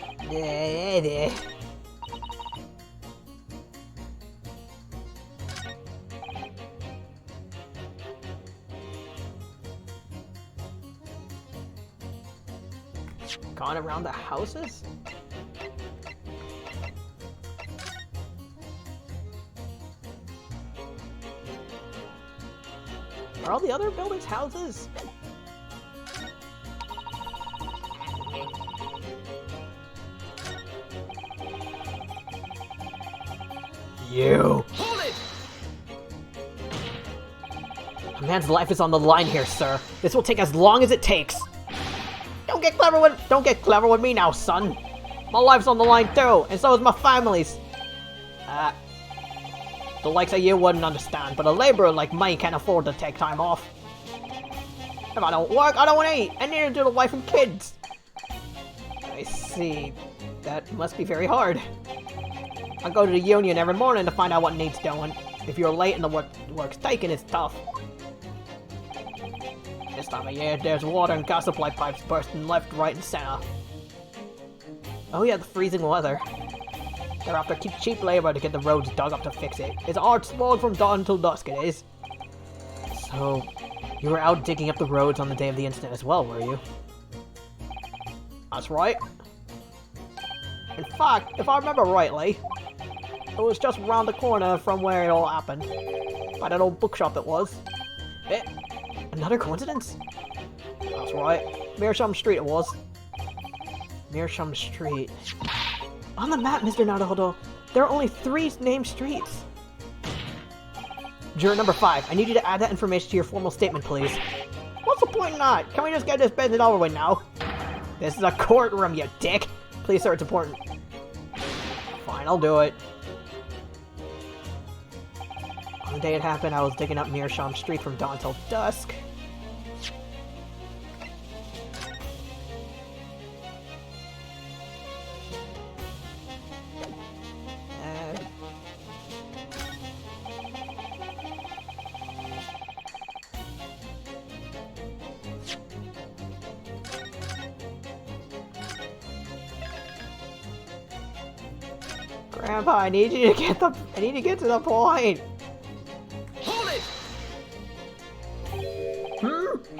Gone around the houses? Are all the other buildings houses? You! Hold it! A man's life is on the line here, sir. This will take as long as it takes. Don't get clever with me now, son. My life's on the line too, and so is my family's. The likes of you wouldn't understand, but a laborer like me can't afford to take time off. If I don't work, I don't want to eat, and neither do the wife and kids. I see. That must be very hard. I go to the union every morning to find out what needs doing. If you're late and the work's taken, it's tough. This time of year, there's water and gas supply pipes bursting left, right, and center. Oh yeah, the freezing weather. They're after cheap labor to get the roads dug up to fix it. It's a hard slog from dawn till dusk, it is. So, you were out digging up the roads on the day of the incident as well, were you? That's right. In fact, if I remember rightly, it was just around the corner from where it all happened. By that old bookshop it was. Another coincidence? That's right. Meerschaum Street it was. Meerschaum Street. On the map, Mr. Naruhodo, there are only 3 named streets. Juror number 5, I need you to add that information to your formal statement, please. What's the point in that? Can we just get this business over with now? This is a courtroom, you dick. Please, sir, it's important. Fine, I'll do it. On the day it happened, I was digging up Meerschaum Street from dawn till dusk. Grandpa, I need to get to the point. Hold it!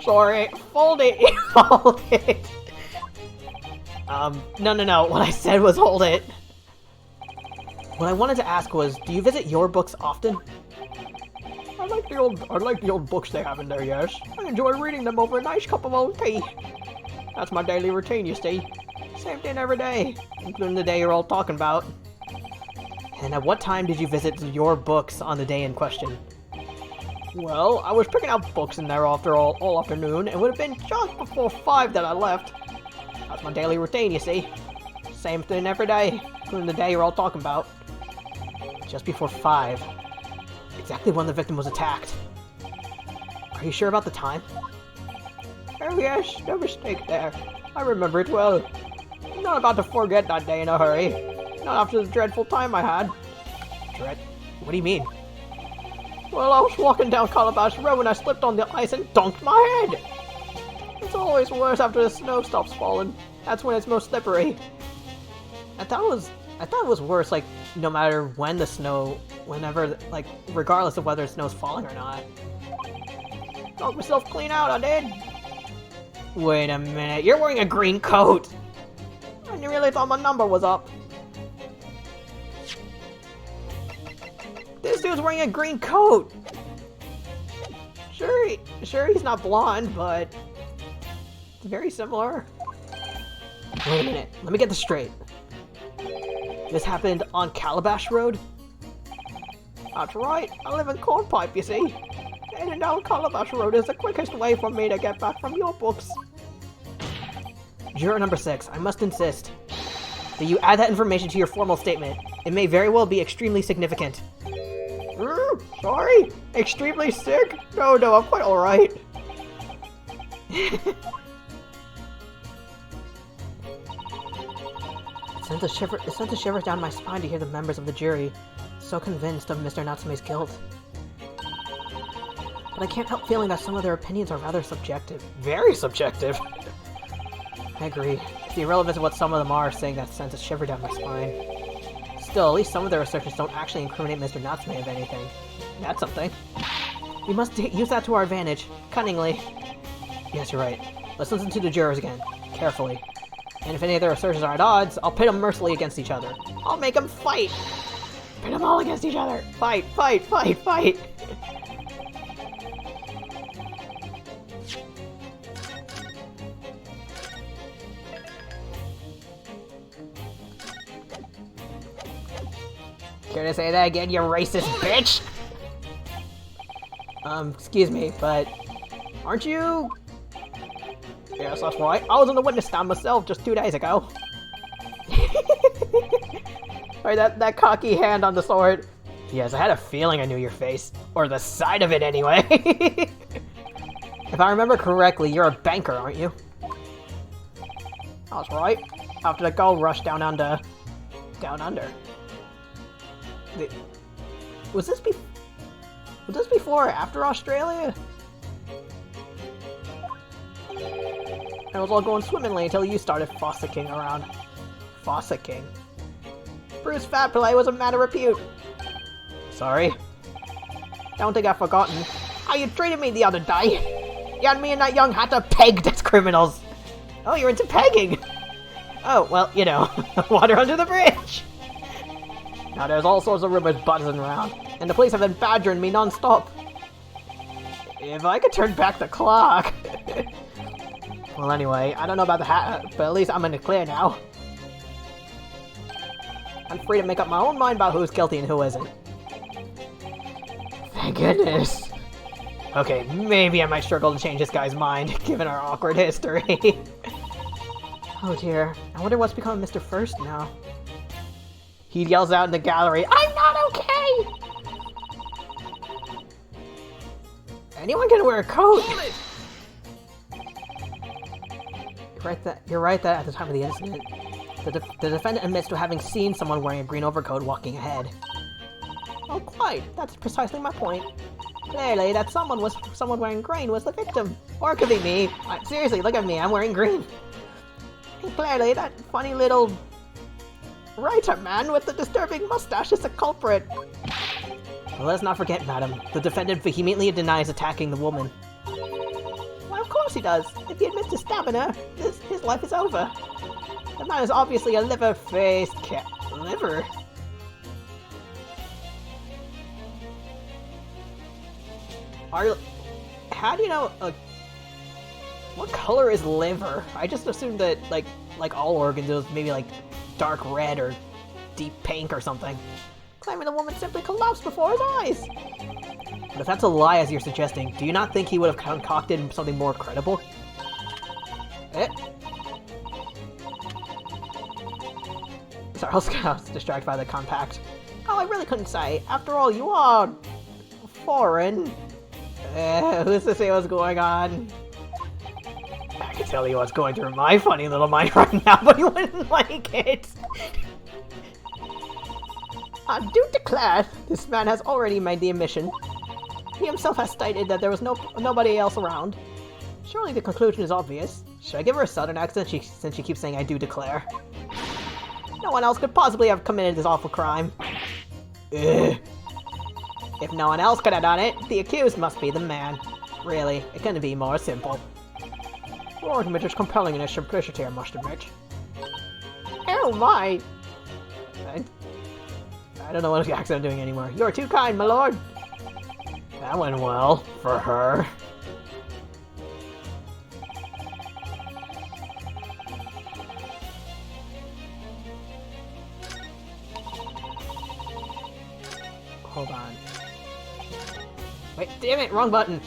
Sorry. Fold it. Fold it. No. What I said was hold it. What I wanted to ask was, do you visit your books often? I like the old books they have in there, yes. I enjoy reading them over a nice cup of old tea. That's my daily routine, you see. Same thing every day, including the day you're all talking about. And at what time did you visit your books on the day in question? Well, I was picking out books in there after all afternoon, and it would have been just before 5 that I left. That's my daily routine, you see. Same thing every day, including the day you're all talking about. Just before 5. Exactly when the victim was attacked. Are you sure about the time? Oh yes, no mistake there. I remember it well. I'm not about to forget that day in a hurry. Not after the dreadful time I had. What do you mean? Well, I was walking down Calabash Road when I slipped on the ice and dunked my head. It's always worse after the snow stops falling. That's when it's most slippery. I thought it was worse, like, no matter when the snow, whenever, like, regardless of whether the snow's falling or not. Knocked myself clean out, I did. Wait a minute, you're wearing a green coat! I really thought my number was up. This dude's wearing a green coat! Sure he's not blonde, but it's very similar. Wait a minute, let me get this straight. This happened on Calabash Road? That's right, I live in Cornpipe, you see. Heading down Calabash Road is the quickest way for me to get back from your books. Juror number 6, I must insist that you add that information to your formal statement. It may very well be extremely significant. Sorry? Extremely sick? No, I'm quite alright. It sent a shiver down my spine to hear the members of the jury so convinced of Mr. Natsume's guilt. But I can't help feeling that some of their opinions are rather subjective. Very subjective. I agree. It's irrelevant to what some of them are saying that sends a shiver down my spine. Still, at least some of their researchers don't actually incriminate Mr. Natsume of anything. That's something. We must use that to our advantage, cunningly. Yes, you're right. Let's listen to the jurors again, carefully. And if any of their researchers are at odds, I'll pit them mercilessly against each other. I'll make them fight! Pit them all against each other! Fight, fight, fight, fight! Care to say that again, you racist bitch? Excuse me, but aren't you... Yes, that's right. I was on the witness stand myself just 2 days ago. Sorry, that cocky hand on the sword. Yes, I had a feeling I knew your face. Or the side of it, anyway. If I remember correctly, you're a banker, aren't you? That's right. After the gold rush down under. Down under. Was this before or after Australia? It was all going swimmingly until you started fossicking around. Fossicking? Bruce Fat Play was a man of repute. Sorry. Don't think I've forgotten how you treated me the other day. You had me and that young hatter pegged as criminals. Oh, you're into pegging. Oh, well, you know, water under the bridge. Now there's all sorts of rumors buzzing around, and the police have been badgering me non-stop. If I could turn back the clock. Well, anyway, I don't know about the hat, but at least I'm in the clear now. I'm free to make up my own mind about who's guilty and who isn't. Thank goodness. Okay, maybe I might struggle to change this guy's mind, given our awkward history. Oh dear, I wonder what's become of Mr. First now. He yells out in the gallery, "I'm not okay!" Anyone gonna wear a coat? You're right that at the time of the incident, the defendant admits to having seen someone wearing a green overcoat walking ahead. Oh, quite. That's precisely my point. Clearly, that someone wearing green was the victim. Or it could be me. Seriously, look at me, I'm wearing green. And clearly, that funny little writer man with the disturbing mustache is the culprit. Well, let's not forget, madam, the defendant vehemently denies attacking the woman. Well, of course he does. If he admits to stabbing her, his life is over. The man is obviously a liver-faced cat. Liver? How do you know, what color is liver? I just assumed that, like all organs, it was maybe like dark red or deep pink or something. Claiming the woman simply collapsed before his eyes. But if that's a lie, as you're suggesting, do you not think he would have concocted something more credible? Sorry, I was distracted by the compact. Oh, I really couldn't say. After all, you are foreign. Who's to say what's going on? I can tell you what's going through my funny little mind right now, but you wouldn't like it. I do declare, this man has already made the admission. He himself has stated that there was nobody else around. Surely the conclusion is obvious. Should I give her a southern accent since she keeps saying I do declare? No one else could possibly have committed this awful crime. Ugh. If no one else could have done it, the accused must be the man. Really, it couldn't be more simple. Your argument is compelling in its simplicity, I must admit. Oh my! I don't know what accent I'm doing anymore. You're too kind, my lord! That went well, for her. Hold on. Wait, damn it, wrong button!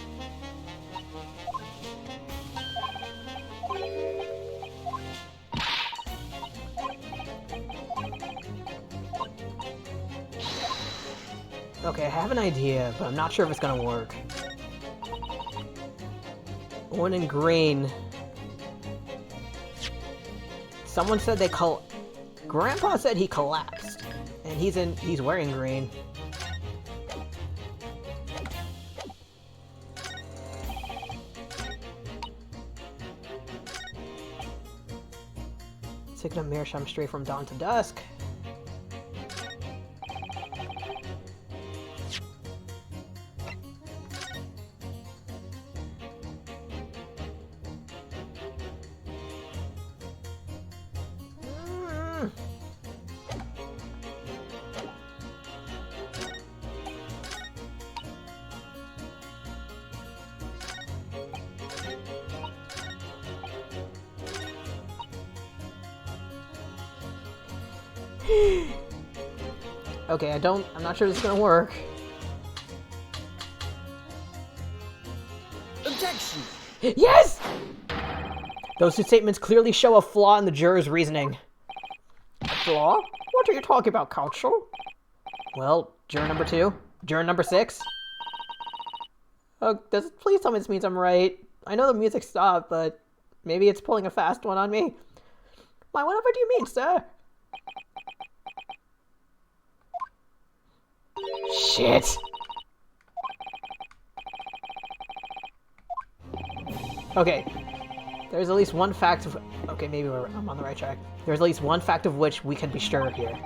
Okay, I have an idea, but I'm not sure if it's gonna work. One in green. Someone said they Grandpa said he collapsed, and he's wearing green. Taking a meerschaum straight from dawn to dusk. Okay, I'm not sure this is gonna work. Objection! Yes! Those two statements clearly show a flaw in the juror's reasoning. A flaw? What are you talking about, counsel? Well, juror number 2? Juror number 6? Oh, please tell me this means I'm right. I know the music stopped, but maybe it's pulling a fast one on me. Why, whatever do you mean, sir? Shit! Okay. There's at least one fact of... Okay, maybe I'm on the right track. There's at least one fact of which we can be sure here.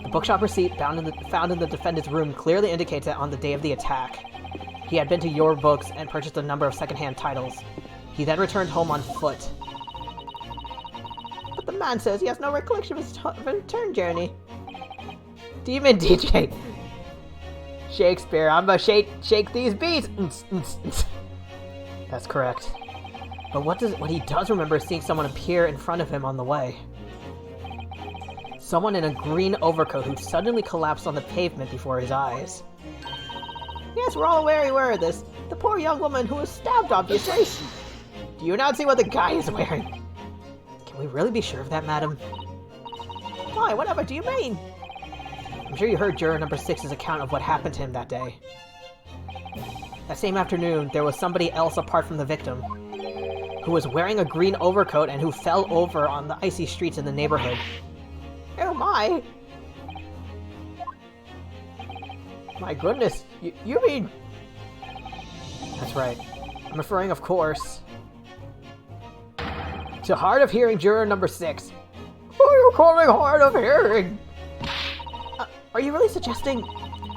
The bookshop receipt found in the defendant's room clearly indicates that on the day of the attack, he had been to Your Books and purchased a number of secondhand titles. He then returned home on foot. But the man says he has no recollection of his return journey. Demon DJ! Shakespeare, I'm gonna shake these beats! That's correct. But what he does remember is seeing someone appear in front of him on the way. Someone in a green overcoat who suddenly collapsed on the pavement before his eyes. Yes, we're all aware of this. The poor young woman who was stabbed, obviously. Do you not see what the guy is wearing? Can we really be sure of that, madam? Why, whatever do you mean? I'm sure you heard juror number 6's account of what happened to him that day. That same afternoon, there was somebody else apart from the victim, who was wearing a green overcoat and who fell over on the icy streets in the neighborhood. Oh my! My goodness, you mean... That's right. I'm referring, of course, to hard of hearing juror number 6. Who are you calling hard of hearing? Are you really suggesting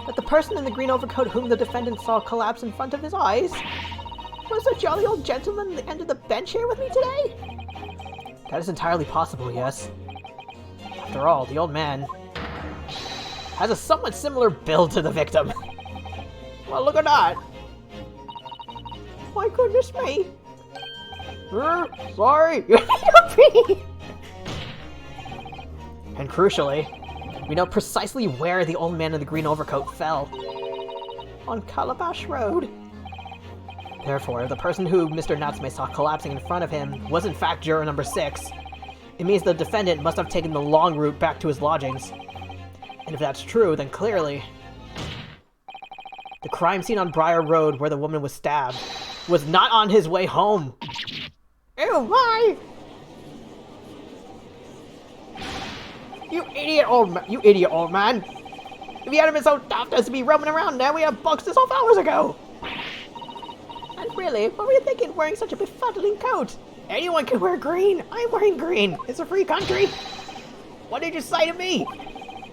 that the person in the green overcoat whom the defendant saw collapse in front of his eyes was the jolly old gentleman at the end of the bench here with me today? That is entirely possible, yes. After all, the old man has a somewhat similar build to the victim. Well, look at that. My goodness me. Sorry. And crucially, we know precisely where the old man in the green overcoat fell. On Calabash Road. Therefore, the person who Mr. Natsume saw collapsing in front of him was in fact juror number 6. It means the defendant must have taken the long route back to his lodgings. And if that's true, then clearly the crime scene on Briar Road where the woman was stabbed was not on his way home. Ew, why? You idiot old man! If you hadn't been so daft as to be roaming around there, we had boxed this off hours ago! And really, what were you thinking wearing such a befuddling coat? Anyone can wear green! I'm wearing green! It's a free country! What did you say to me?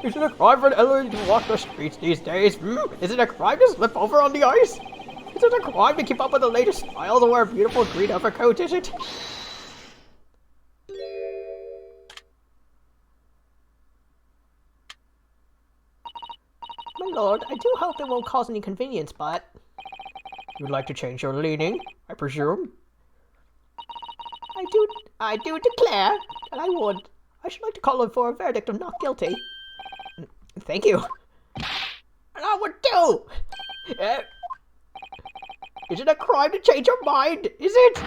Is it a crime for an elderly to walk the streets these days? Is it a crime to slip over on the ice? Is it a crime to keep up with the latest style to wear a beautiful green overcoat, is it? My lord, I do hope it won't cause any inconvenience, but... You'd like to change your leaning, I presume? I do declare that I would. I should like to call for a verdict of not guilty. Thank you. And I would too! Is it a crime to change your mind? Is it?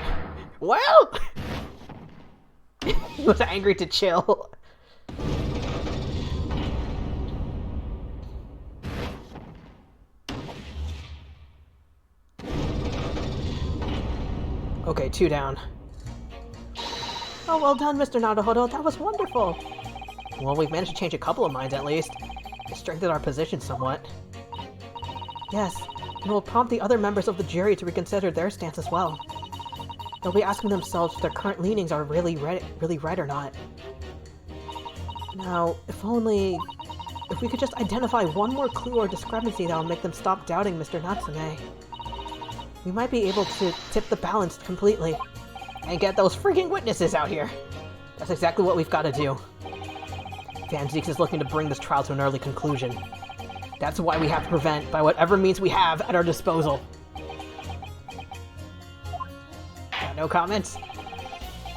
Well... He was angry to chill. Okay, 2 down. Oh, well done, Mr. Naruhodo. That was wonderful. Well, we've managed to change a couple of minds at least. It strengthened our position somewhat. Yes, and will prompt the other members of the jury to reconsider their stance as well. They'll be asking themselves if their current leanings are really right or not. Now, if we could just identify one more clue or discrepancy that will make them stop doubting Mr. Natsume, we might be able to tip the balance completely. And get those freaking witnesses out here! That's exactly what we've got to do. Van Zieks is looking to bring this trial to an early conclusion. That's why we have to prevent by whatever means we have at our disposal. No comments?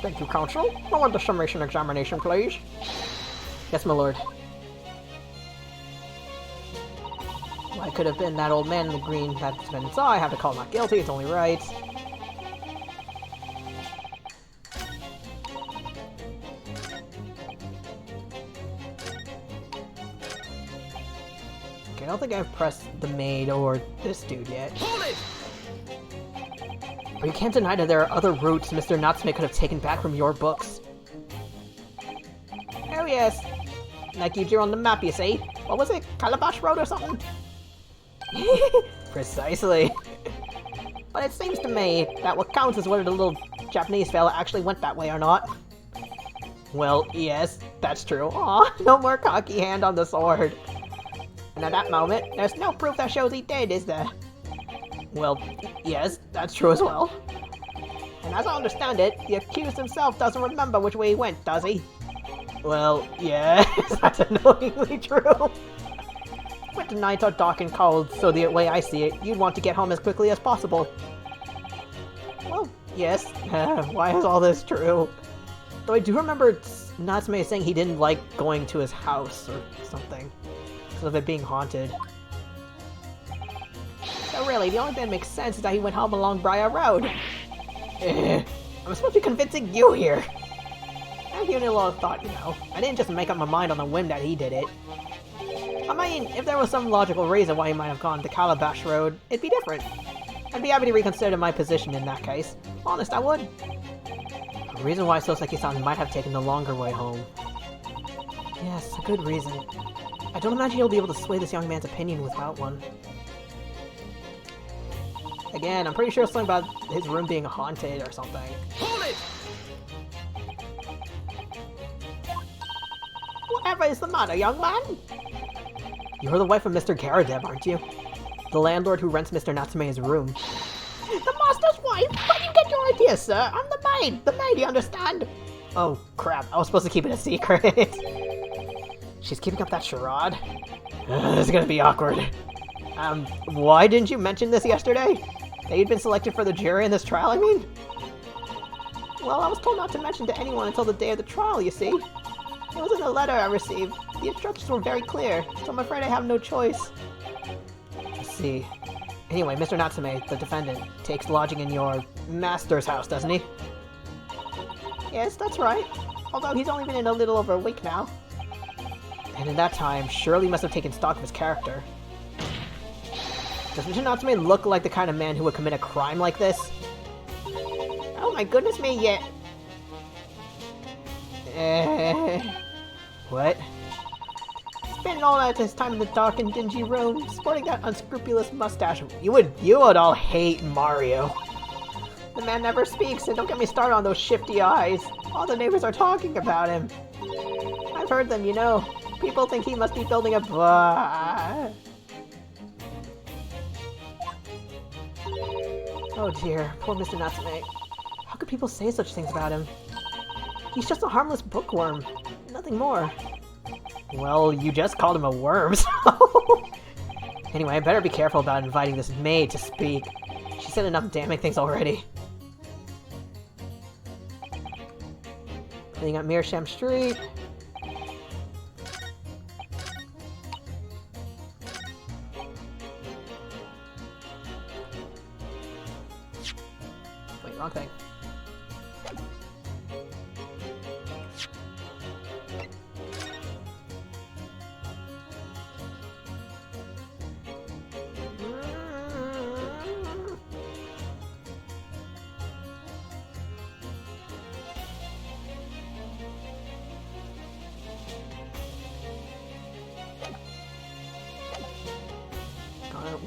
Thank you, Counsel. I want the summation examination, please. Yes, my lord. Well, I could have been that old man in the green that defendant saw. I have to call him not guilty. It's only right. Okay, I don't think I've pressed the maid or this dude yet. Hold it! But you can't deny that there are other routes Mr. Natsume could have taken back from your books. Oh yes. Like you're on the map, you see? What was it? Calabash Road or something? Precisely. But it seems to me that what counts is whether the little Japanese fella actually went that way or not. Well, yes, that's true. Aw, no more cocky hand on the sword. And at that moment, there's no proof that shows he did, is there? Well, yes, that's true as well. And as I understand it, the accused himself doesn't remember which way he went, does he? Well, yes, that's annoyingly true. Winter nights are dark and cold, so the way I see it, you'd want to get home as quickly as possible. Well, yes, why is all this true? Though I do remember Natsume saying he didn't like going to his house or something, because of it being haunted. So really, the only thing that makes sense is that he went home along Briar Road. I'm supposed to be convincing you here. I'm giving it a lot of thought, you know. I didn't just make up my mind on the whim that he did it. I mean, if there was some logical reason why he might have gone to Calabash Road, it'd be different. I'd be happy to reconsider my position in that case. Honest, I would. The reason why Soseki-san might have taken the longer way home. Yes, a good reason. I don't imagine you'll be able to sway this young man's opinion without one. Again, I'm pretty sure it's something about his room being haunted or something. Hold it! Whatever is the matter, young man? You're the wife of Mr. Garadeb, aren't you? The landlord who rents Mr. Natsume's room. The master's wife? Where do you get your ideas, sir? I'm the maid. The maid, you understand? Oh, crap. I was supposed to keep it a secret. She's keeping up that charade? This is gonna be awkward. Why didn't you mention this yesterday? That you'd been selected for the jury in this trial, I mean? Well, I was told not to mention to anyone until the day of the trial, you see. It was in a letter I received. The instructions were very clear, so I'm afraid I have no choice. I see. Anyway, Mr. Natsume, the defendant, takes lodging in your master's house, doesn't he? Yes, that's right. Although he's only been in a little over a week now. And in that time, surely he must have taken stock of his character. Does Mr. Natsume look like the kind of man who would commit a crime like this? Oh my goodness me, yeah. What? Spending all that his time in the dark and dingy room, sporting that unscrupulous mustache. You would all hate Mario. The man never speaks, and don't get me started on those shifty eyes. All the neighbors are talking about him. I've heard them, you know. People think he must be building a Oh dear, poor Mr. Natsume. How could people say such things about him? He's just a harmless bookworm. Nothing more. Well, you just called him a worm, so... Anyway, I better be careful about inviting this maid to speak. She said enough damning things already. Cleaning up Meersham Street. Wait, wrong thing.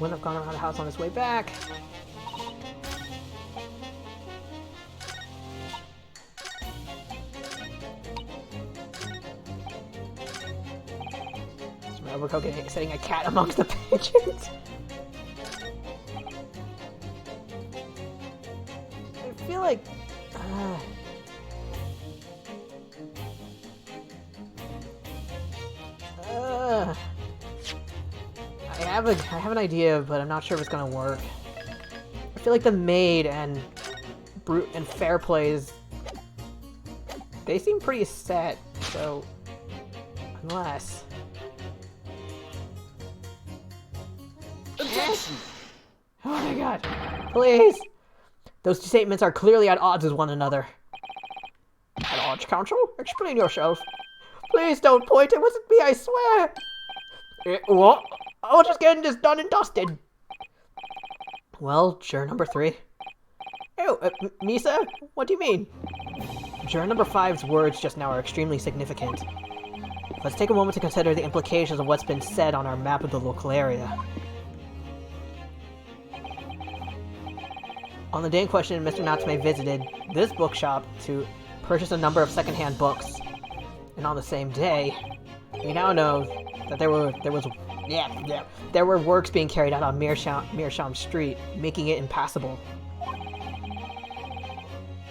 wouldn't have gone around the house on his way back. We're cooking, setting a cat amongst the pigeons. I feel like I have an idea, but I'm not sure if it's gonna work. I feel like the maid and Fairplays, they seem pretty set, so unless. Objection! Oh my god. Please! Those two statements are clearly at odds with one another. At odds, Counsel? Explain yourself. Please don't point, it wasn't me, I swear! What? I was just getting this done and dusted. Well, juror number 3. Oh, me, sir? What do you mean? Juror number 5's words just now are extremely significant. Let's take a moment to consider the implications of what's been said on our map of the local area. On the day in question, Mr. Natsume visited this bookshop to purchase a number of secondhand books. And on the same day, we now know that there were works being carried out on Meerschaum Street, making it impassable.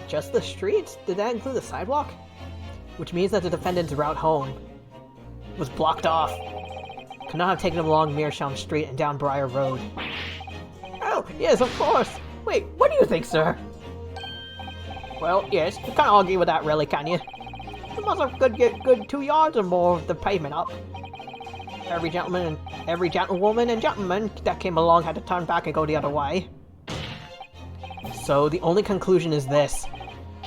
Just the streets? Did that include the sidewalk? Which means that the defendant's route home was blocked off. Could not have taken him along Meerschaum Street and down Briar Road. Oh, yes, of course! Wait, what do you think, sir? Well, yes, you can't argue with that, really, can you? You must have get good 2 yards or more of the pavement up. Every gentleman and every gentlewoman and gentleman that came along had to turn back and go the other way. So the only conclusion is this.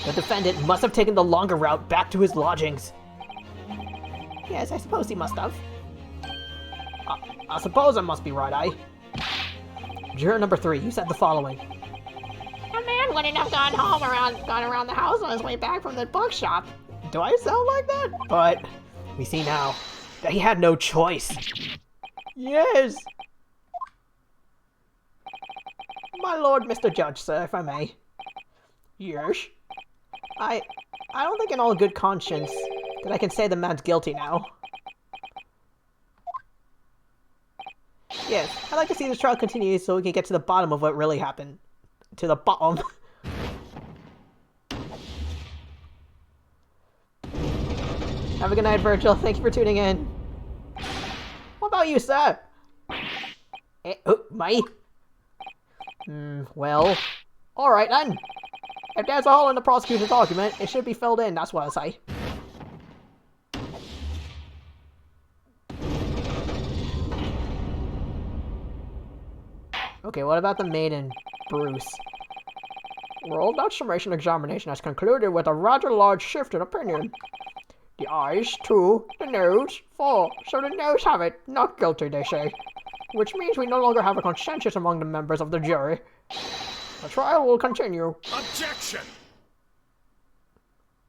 The defendant must have taken the longer route back to his lodgings. Yes, I suppose he must have. I suppose I must be right, Juror number 3, you said the following. A man wouldn't have gone around the house on his way back from the bookshop. Do I sound like that? But we see now that he had no choice. Yes! My lord, Mr. Judge, sir, if I may. Yes? I don't think in all good conscience that I can say the man's guilty now. Yes, I'd like to see this trial continue so we can get to the bottom of what really happened. To the bottom. Have a good night, Virgil. Thank you for tuning in. What about you, sir? Me? Well, alright then. If there's a hole in the prosecutor's argument, it should be filled in, that's what I say. Okay, what about the maid and Bruce? Well, that summation examination has concluded with a rather large shift in opinion. The eyes, 2, the nose, 4. So the nose have it, not guilty, they say. Which means we no longer have a consensus among the members of the jury. The trial will continue. Objection!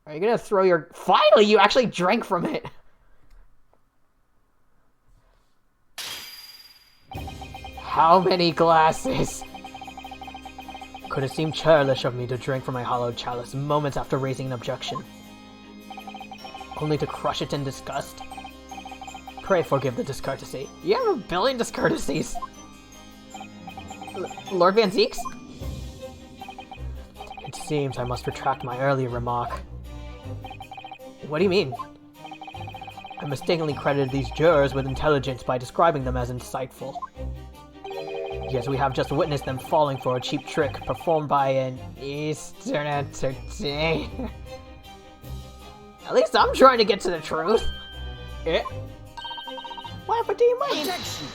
Are you gonna throw your... Finally, you actually drank from it! How many glasses? Could it seem churlish of me to drink from my hollowed chalice moments after raising an objection? Only to crush it in disgust? Pray forgive the discourtesy. You have a billion discourtesies! Lord Van Zeeks? It seems I must retract my earlier remark. What do you mean? I mistakenly credited these jurors with intelligence by describing them as insightful. Yes, we have just witnessed them falling for a cheap trick performed by an Eastern entertainer. At least I'm trying to get to the truth. What do you mean? Objection!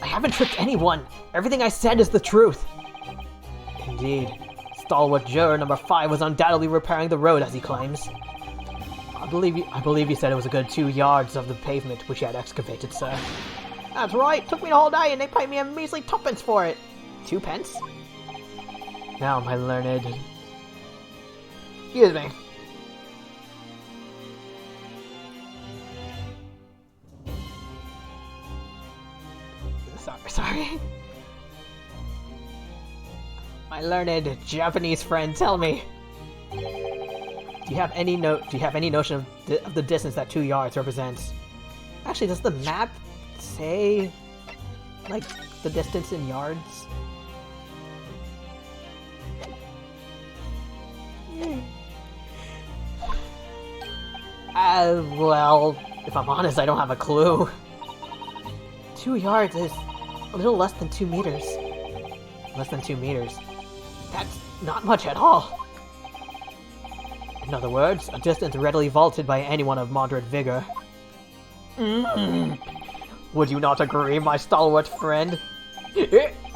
I haven't tricked anyone. Everything I said is the truth. Indeed, stalwart juror number 5 was undoubtedly repairing the road, as he claims. I believe he said it was a good 2 yards of the pavement which he had excavated, sir. That's right. Took me the whole day, and they paid me a measly 2 pence for it. 2 pence? Now, my learned... Excuse me. sorry. My learned Japanese friend, tell me. Do you have any notion of the distance that 2 yards represents? Actually, does the map say, like, the distance in yards? Well, if I'm honest, I don't have a clue. 2 yards is a little less than 2 meters. Less than 2 meters. That's not much at all. In other words, a distance readily vaulted by anyone of moderate vigor. Would you not agree, my stalwart friend?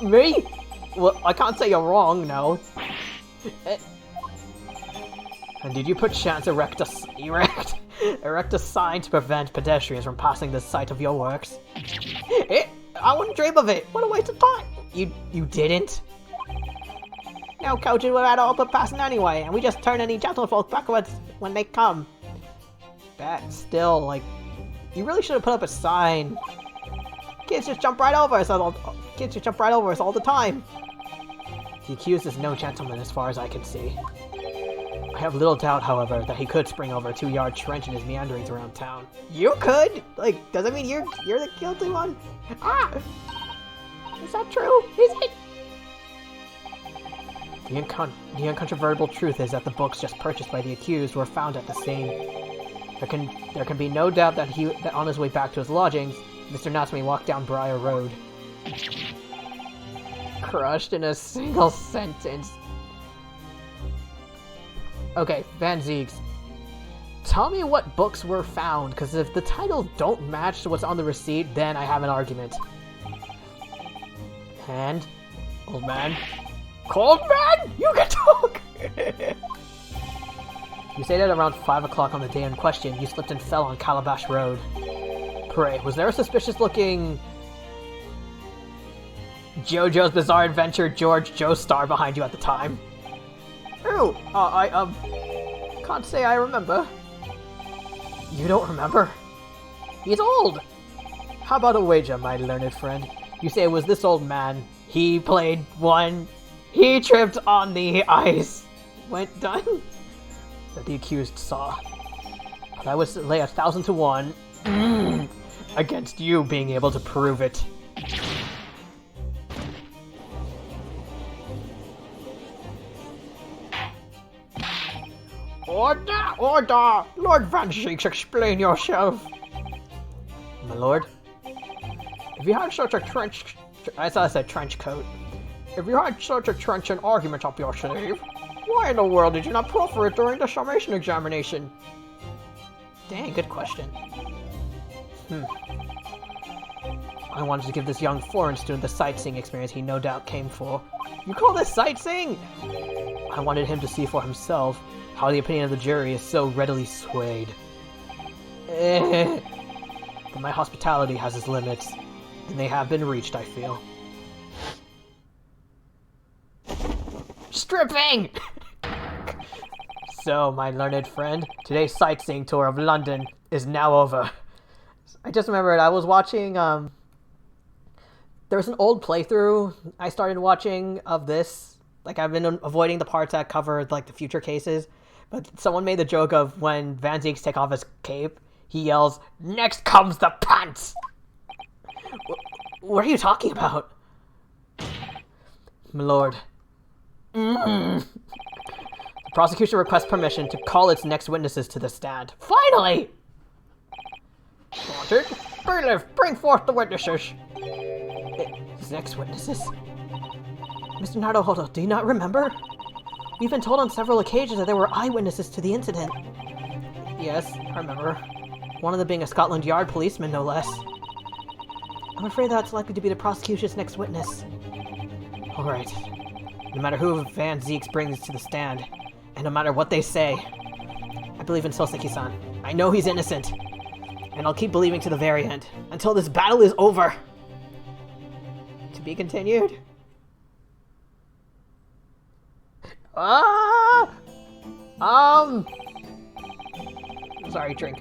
Me? Well, I can't say you're wrong, no. And did you perchance erect a sign to prevent pedestrians from passing the site of your works? I wouldn't dream of it. What a waste of time. You didn't? No coaches without all but passing anyway, and we just turn any gentlefolk backwards when they come. That still, like, you really should have put up a sign. Kids just jump right over us all the time. The accused is no gentleman as far as I can see. I have little doubt, however, that he could spring over a 2-yard trench in his meanderings around town. You could? Like, does that mean you're the guilty one? Ah! Is that true? Is it? The incontrovertible truth is that the books just purchased by the accused were found at the scene. There can be no doubt that on his way back to his lodgings, Mr. Natsume walked down Briar Road. Crushed in a single sentence. Okay, Van Ziegs. Tell me what books were found, because if the titles don't match to what's on the receipt, then I have an argument. And, old man. Cold man? You can talk! You say that around 5 o'clock on the day in question, you slipped and fell on Calabash Road. Pray, was there a suspicious-looking JoJo's Bizarre Adventure George Joestar behind you at the time? Oh, I can't say I remember. You don't remember? He's old! How about a wager, my learned friend? You say it was this old man. He played one. He tripped on the ice. Went done? That the accused saw. But I would lay 1,000 to 1 against you being able to prove it. Order! Order! Lord Van Ziegs, explain yourself! My lord? If you had such a trench... I thought I said trench coat. If you had such a trenchant argument up your sleeve, why in the world did you not proffer it during the summation examination? Dang, good question. I wanted to give this young foreign student the sightseeing experience he no doubt came for. You call this sightseeing? I wanted him to see for himself how the opinion of the jury is so readily swayed. But my hospitality has its limits, and they have been reached, I feel. Stripping! So, my learned friend, today's sightseeing tour of London is now over. I just remembered I was watching, there was an old playthrough I started watching of this. Like, I've been avoiding the parts that cover, like, the future cases. But someone made the joke of when Van Ziegs take off his cape, he yells, "Next comes the pants!" What are you talking about? My lord. The prosecution requests permission to call its next witnesses to the stand. Finally! Wanted, bailiff, bring forth the witnesses. His next witnesses? Mr. Naruhodo, do you not remember? We've been told on several occasions that there were eyewitnesses to the incident. Yes, I remember. One of them being a Scotland Yard policeman, no less. I'm afraid that's likely to be the prosecution's next witness. Alright. No matter who Van Ziegs brings to the stand, and no matter what they say, I believe in Soseki-san. I know he's innocent. And I'll keep believing to the very end, until this battle is over. To be continued? Sorry, drink.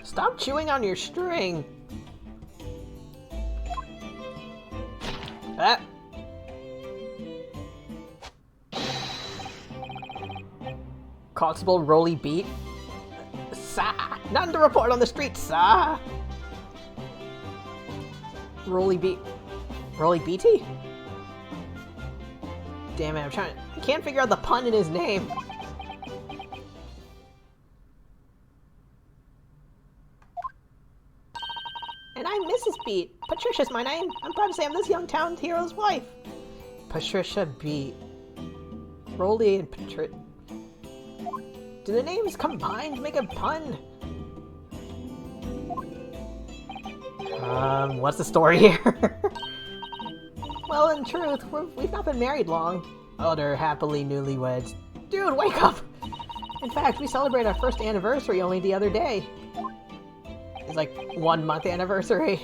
Stop chewing on your string. Ah. Constable Rolly Beat. Sah! None to report on the street, sah! Rolly Beatty? Damn it, I can't figure out the pun in his name. And I'm Mrs. Beat. Patricia's my name. I'm proud to say I'm this young town hero's wife. Patricia Beat. Rolly and Patricia. Do the names combine to make a pun? What's the story here? Well, in truth, we've not been married long. Oh, they're happily newlyweds. Dude, wake up! In fact, we celebrated our first anniversary only the other day. It's like 1 month anniversary.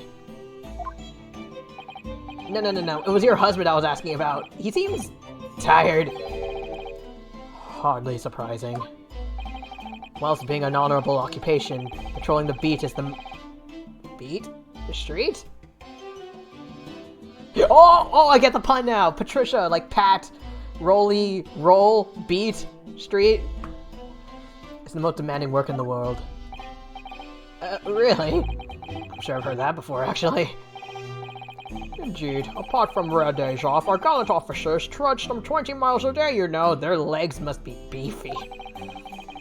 No. It was your husband I was asking about. He seems tired. Hardly surprising. Whilst being an honorable occupation, patrolling the beat is the... Beat? The street? Oh, I get the pun now! Patricia, like Pat, Rolly, Roll, Beat, Street. It's the most demanding work in the world. Really? I'm sure I've heard that before, actually. Indeed, apart from rare days off, our gallant officers trudge some 20 miles a day, you know. Their legs must be beefy.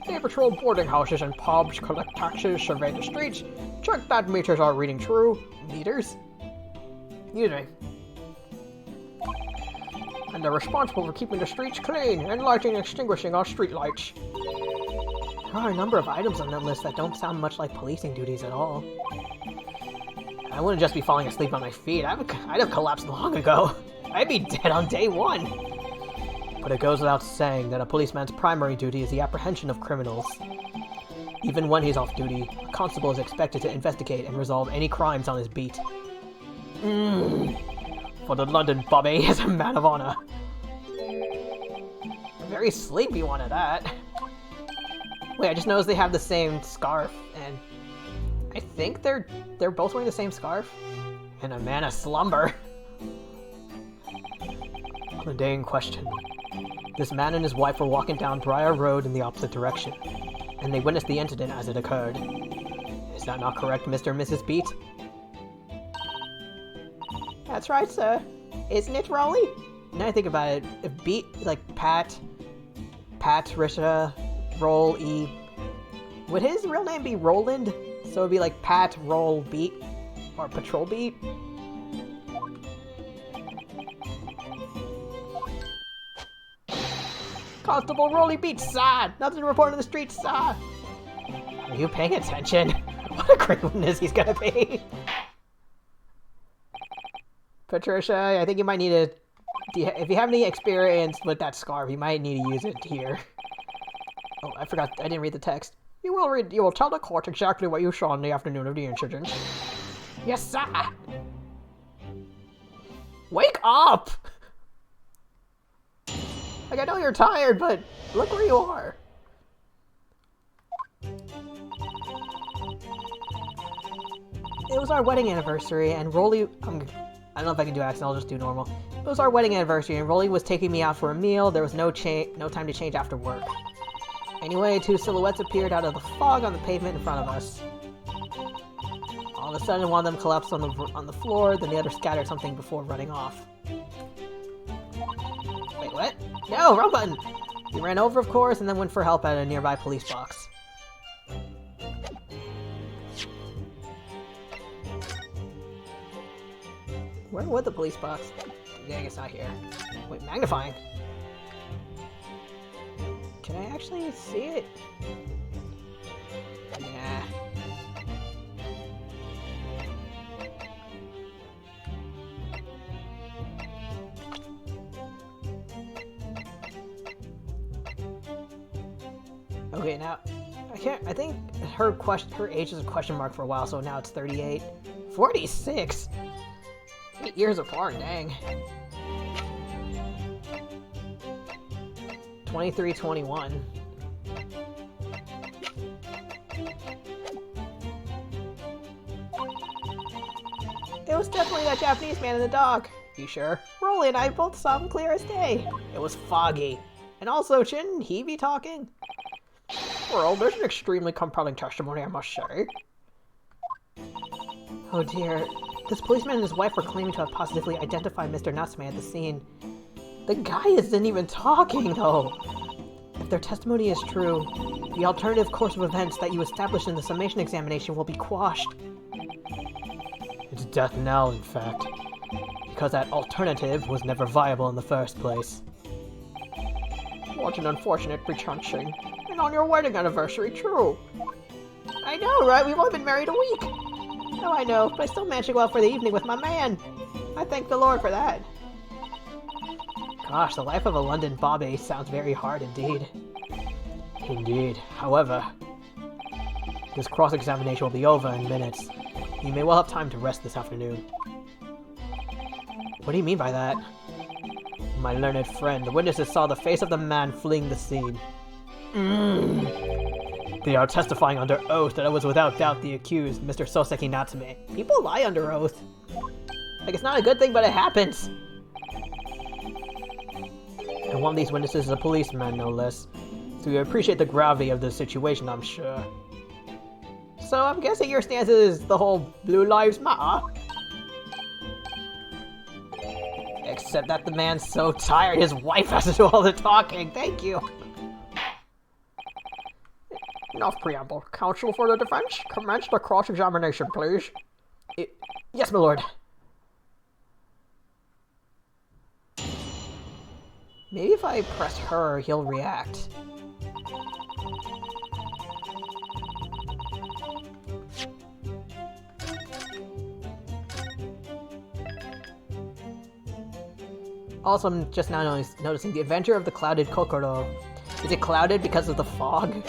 They patrol boarding houses and pubs, collect taxes, survey the streets, check that meters are reading true. Meters? Excuse me. And they're responsible for keeping the streets clean and lighting and extinguishing our streetlights. There are a number of items on that list that don't sound much like policing duties at all. I wouldn't just be falling asleep on my feet. I'd have collapsed long ago. I'd be dead on day one. But it goes without saying that a policeman's primary duty is the apprehension of criminals. Even when he's off duty, a constable is expected to investigate and resolve any crimes on his beat. For the London Bobby is a man of honor. A very sleepy one at that. Wait, I just noticed they have the same scarf, and I think they're both wearing the same scarf. And a man of slumber. On the day in question, this man and his wife were walking down Briar Road in the opposite direction, and they witnessed the incident as it occurred. Is that not correct, Mr. and Mrs. Beat? That's right, sir. Isn't it, Rolly? Now I think about it, if Beat, like Pat, Risha, Roll, E... Would his real name be Roland? So it'd be like Pat, Roll, Beat, or Patrol Beat? Constable Rolly Beat, sir! Nothing to report on the street, sir! Are you paying attention? What a great witness he's gonna be! Patricia, I think you might need to... If you have any experience with that scarf, you might need to use it here. Oh, I forgot, I didn't read the text. You will tell the court exactly what you saw in the afternoon of the incident. Yes, sir! Wake up! Like, I know you're tired, but look where you are. It was our wedding anniversary, and Rolly... I don't know if I can do accent, I'll just do normal. It was our wedding anniversary, and Rolly was taking me out for a meal. There was no time to change after work. Anyway, two silhouettes appeared out of the fog on the pavement in front of us. All of a sudden, one of them collapsed on the floor, then the other scattered something before running off. Wait, what? No, wrong button! He ran over, of course, and then went for help at a nearby police box. Where would the police box? Yeah, I guess not here. Wait, magnifying. Can I actually see it? Yeah. Okay, now I think her age is a question mark for a while, so now it's 38. 46? Years apart, dang. 23-21. It was definitely that Japanese man in the dock. You sure? Rolly and I both saw him clear as day. It was foggy. And also, shouldn't he be talking? Well, there's an extremely compelling testimony, I must say. Oh dear. This policeman and his wife were claiming to have positively identified Mr. Natsume at the scene. The guy isn't even talking, though. If their testimony is true, the alternative course of events that you established in the summation examination will be quashed. It's death knell, in fact. Because that alternative was never viable in the first place. What an unfortunate prejuncing. And on your wedding anniversary, true. I know, right? We've only been married a week. Oh, I know, but I still managed to go out for the evening with my man. I thank the Lord for that. Gosh, the life of a London bobby sounds very hard indeed. Indeed. However, this cross-examination will be over in minutes. You may well have time to rest this afternoon. What do you mean by that? My learned friend, the witnesses saw the face of the man fleeing the scene. They are testifying under oath that it was without doubt the accused, Mr. Soseki Natsume. People lie under oath. Like, it's not a good thing, but it happens. And one of these witnesses is a policeman, no less. So you appreciate the gravity of the situation, I'm sure. So I'm guessing your stance is the whole Blue Lives Matter? Except that the man's so tired, his wife has to do all the talking. Thank you. Enough preamble. Counsel for the defense, commence the cross-examination, please. Yes, my lord. Maybe if I press her, he'll react. Also, I'm just now noticing the adventure of the clouded Kokoro. Is it clouded because of the fog?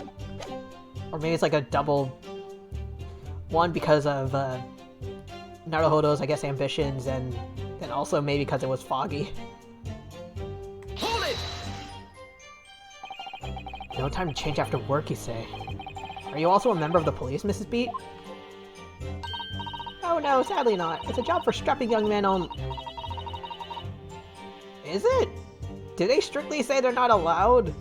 Or maybe it's like a double one because of Naruhodo's, I guess, ambitions, and then also maybe because it was foggy. Hold it! No time to change after work, you say. Are you also a member of the police, Mrs. Beat? Oh no, sadly not. It's a job for strapping young men only. Is it? Did they strictly say they're not allowed?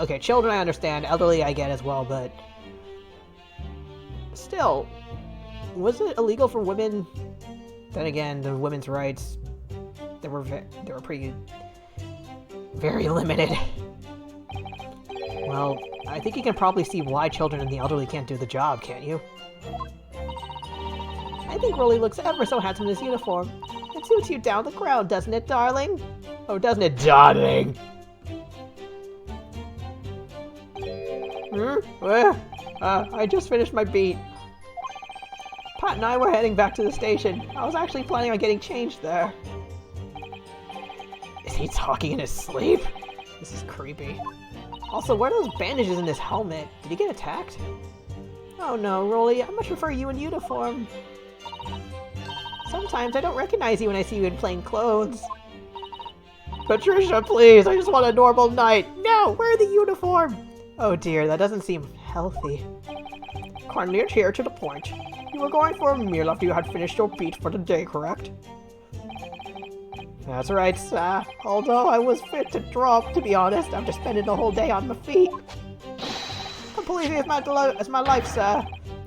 Okay, children I understand, elderly I get as well, but... Still, was it illegal for women? Then again, the women's rights, they were pretty... very limited. Well, I think you can probably see why children and the elderly can't do the job, can't you? I think Rolly looks ever so handsome in his uniform. It suits you down the ground, doesn't it, darling? Oh, doesn't it, darling? I just finished my beat. Pat and I were heading back to the station. I was actually planning on getting changed there. Is he talking in his sleep? This is creepy. Also, what are those bandages in his helmet? Did he get attacked? Oh no, Rolly, I much prefer you in uniform. Sometimes I don't recognize you when I see you in plain clothes. Patricia, please, I just want a normal night. No, wear the uniform. Oh dear, that doesn't seem healthy. Kindly adhere to the point. You were going for a meal after you had finished your beat for the day, correct? That's right, sir. Although I was fit to drop, to be honest, after spending the whole day on my feet. Completely as my life, sir.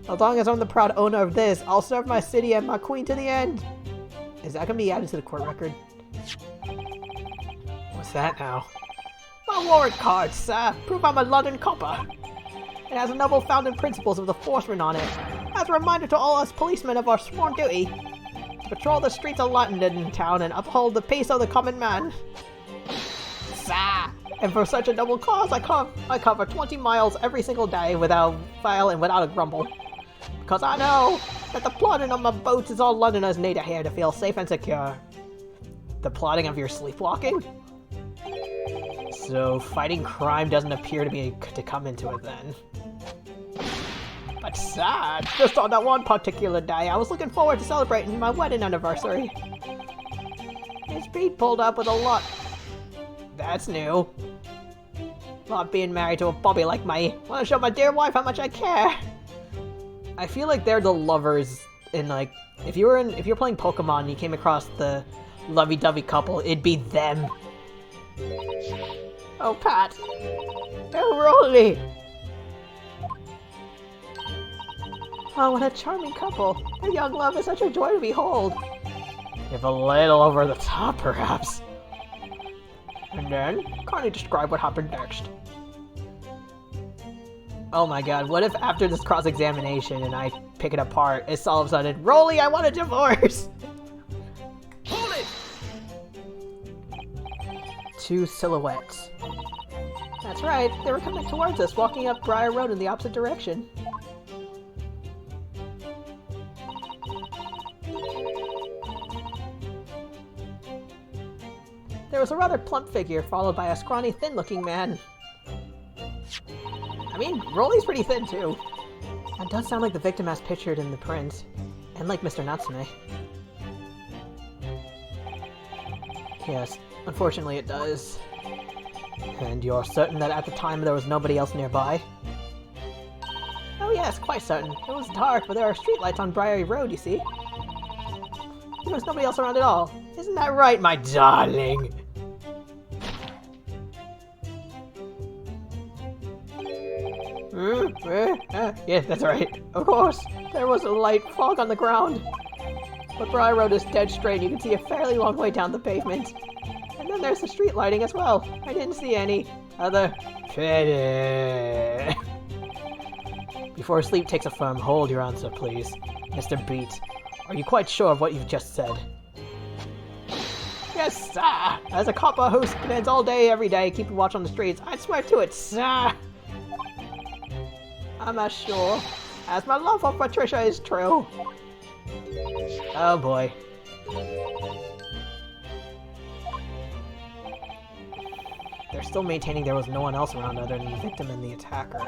As long as I'm the proud owner of this, I'll serve my city and my queen to the end. Is that gonna be added to the court record? What's that now? My warrant card, sir. Prove I'm a London copper. It has a noble founding principles of the Forceman on it. As a reminder to all us policemen of our sworn duty. To patrol the streets of London town and uphold the peace of the common man. Sir. And for such a noble cause, I cover 20 miles every single day without fail and without a grumble. Because I know that the plotting on my boats is all Londoners need to hear to feel safe and secure. The plotting of your sleepwalking? So fighting crime doesn't appear to come into it then. sad. Just on that one particular day, I was looking forward to celebrating my wedding anniversary. Miss Pete pulled up with a lot. That's new. Not being married to a bobby like me. Want to show my dear wife how much I care. I feel like they're the lovers in, like, if you're playing Pokemon and you came across the lovey-dovey couple, it'd be them. Oh, Pat. Oh, Rolly. Oh, what a charming couple. Their young love is such a joy to behold. If a little over the top, perhaps. And then, kindly describe what happened next. Oh my god, what if after this cross-examination and I pick it apart, it's all of a sudden, Rolly, I want a divorce! Hold it! Two silhouettes. That's right, they were coming towards us, walking up Briar Road in the opposite direction. There was a rather plump figure, followed by a scrawny, thin-looking man. I mean, Rolly's pretty thin, too. That does sound like the victim as pictured in the print, and like Mr. Natsume. Yes, unfortunately it does. And you're certain that at the time there was nobody else nearby? Oh yes, quite certain. It was dark, but there are streetlights on Briary Road, you see. There was nobody else around at all. Isn't that right, my darling? Yes, that's right. Of course, there was a light fog on the ground. But Briar Road is dead straight. You can see a fairly long way down the pavement. And then there's the street lighting as well. I didn't see any other pity. Before sleep takes a firm hold, your answer, please. Mr. Beat, are you quite sure of what you've just said? Yes, sir. As a copper who spends all day, every day, keeping watch on the streets, I swear to it, sir. I'm as sure as my love for Patricia is true. Oh boy. They're still maintaining there was no one else around other than the victim and the attacker.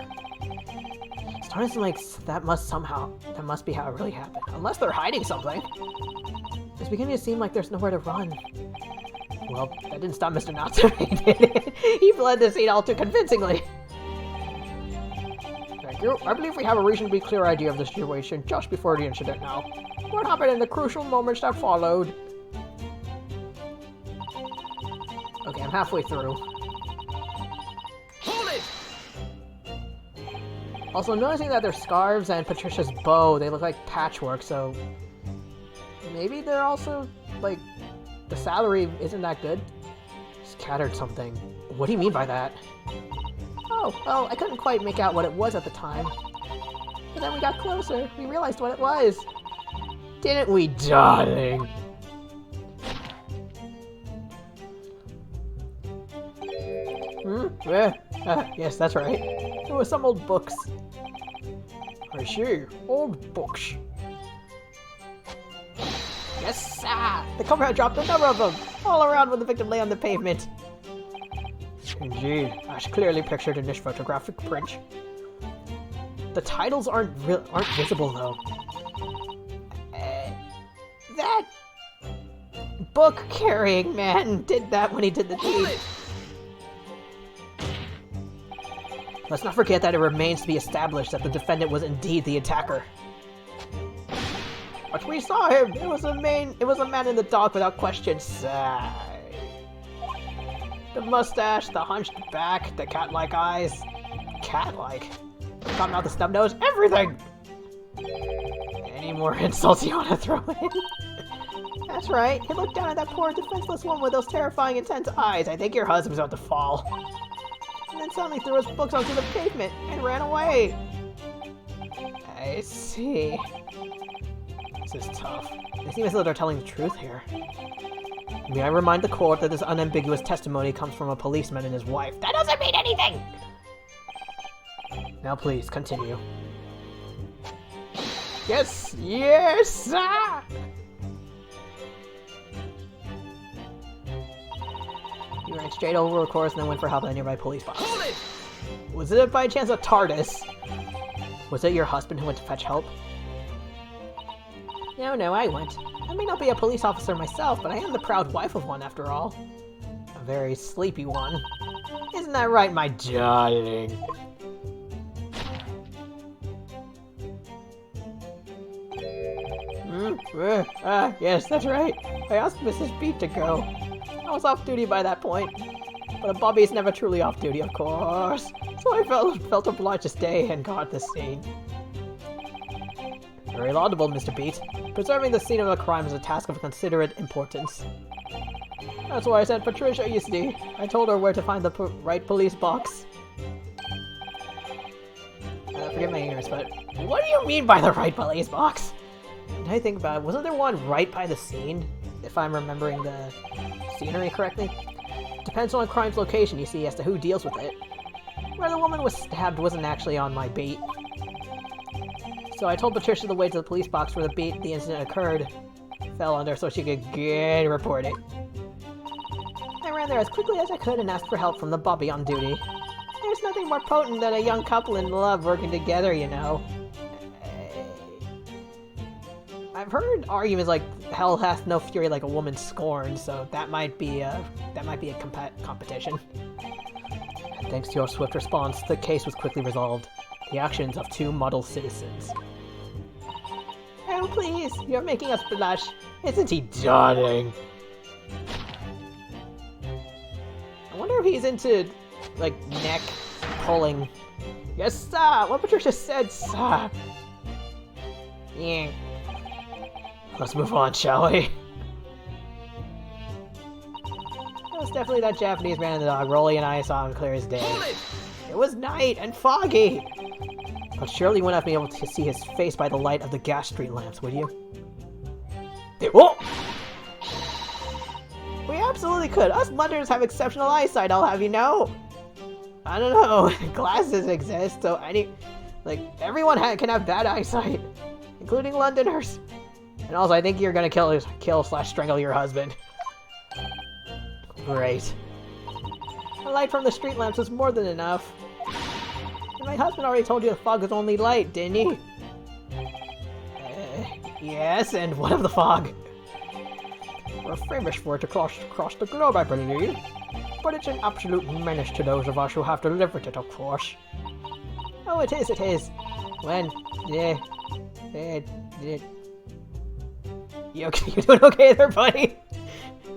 It's starting to seem like that must be how it really happened. Unless they're hiding something. It's beginning to seem like there's nowhere to run. Well, that didn't stop Mr. Natsume, did it? He fled the scene all too convincingly. Thank you. I believe we have a reasonably clear idea of the situation just before the incident now. What happened in the crucial moments that followed? Okay, I'm halfway through. Hold it! Also, noticing that their scarves and Patricia's bow, they look like patchwork, so maybe they're also, like, the salary isn't that good? Scattered something. What do you mean by that? Oh, well, I couldn't quite make out what it was at the time. But then we got closer. We realized what it was. Didn't we, darling? Yes, that's right. There were some old books. I see. Old books. Yes, sir! The cover had dropped a number of them, all around when the victim lay on the pavement. Indeed, as clearly pictured in this photographic print. The titles aren't visible, though. That book-carrying man did that when he did the deed. Let's not forget that it remains to be established that the defendant was indeed the attacker. But we saw him. It was a man in the dark without question. Sigh. The mustache, the hunched back, the cat-like eyes. Cat-like? Talking about the snub nose, everything! Any more insults you want to throw in? That's right. He looked down at that poor defenseless woman with those terrifying, intense eyes. I think your husband's about to fall. And then suddenly threw his books onto the pavement and ran away. I see. This is tough. They seem as though they're telling the truth here. May I remind the court that this unambiguous testimony comes from a policeman and his wife. That doesn't mean anything! Now please, continue. Yes, yes, sir! You ran straight over, of course, and then went for help at a nearby police box. Was it by chance a TARDIS? Was it your husband who went to fetch help? No, I went. I may not be a police officer myself, but I am the proud wife of one after all. A very sleepy one. Isn't that right, my darling? Yes, that's right. I asked Mrs. Beat to go. I was off duty by that point. But a Bobby is never truly off duty, of course. So I felt obliged to stay and guard the scene. Very laudable, Mr. Beat. Preserving the scene of a crime is a task of considerate importance. That's why I sent Patricia, you see. I told her where to find the right police box. Forget my ears, but what do you mean by the right police box? Did I think about it? Wasn't there one right by the scene? If I'm remembering the scenery correctly? Depends on a crime's location, you see, as to who deals with it. Where the woman was stabbed wasn't actually on my beat. So I told Patricia the way to the police box where the incident occurred fell under so she could get reported. I ran there as quickly as I could and asked for help from the Bobby on duty. There's nothing more potent than a young couple in love working together, you know. I've heard arguments like hell hath no fury like a woman scorned, so that might be a competition. And thanks to your swift response, the case was quickly resolved. The actions of two model citizens. Oh please, you're making us blush. Isn't he darling? I wonder if he's into, like, neck pulling. Yes, sir! What Patricia said, sir! Yeah. Let's move on, shall we? It was definitely that Japanese man in the dog. Rolly and I saw him clear as day. It was night and foggy! But surely you wouldn't be able to see his face by the light of the gas street lamps, would you? Whoa! We absolutely could. Us Londoners have exceptional eyesight, I'll have you know. I don't know. Glasses exist, so everyone can have bad eyesight, including Londoners. And also, I think you're gonna kill/strangle your husband. Great. The light from the street lamps was more than enough. And my husband already told you the fog was only light, didn't he? Yes, and what of the fog? We're famous for it across the globe, I believe. But it's an absolute menace to those of us who have to live with it, of course. Oh, it is. When? You doing okay there, buddy?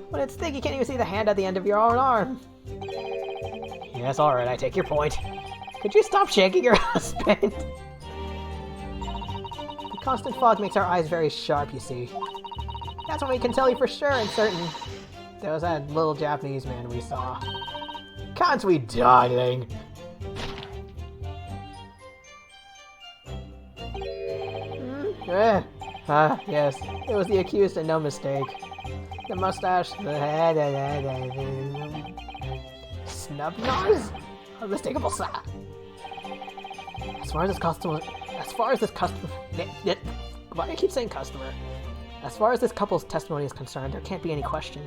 When it's thick, you can't even see the hand at the end of your own arm. Yes, alright, I take your point. Could you stop shaking your husband? The constant fog makes our eyes very sharp, you see. That's when we can tell you for sure and certain. There was that little Japanese man we saw. Can't we, darling? Yes, it was the accused and no mistake. The mustache, snub nose, unmistakable sir. As far as this customer, why do I keep saying customer? As far as this couple's testimony is concerned, there can't be any question.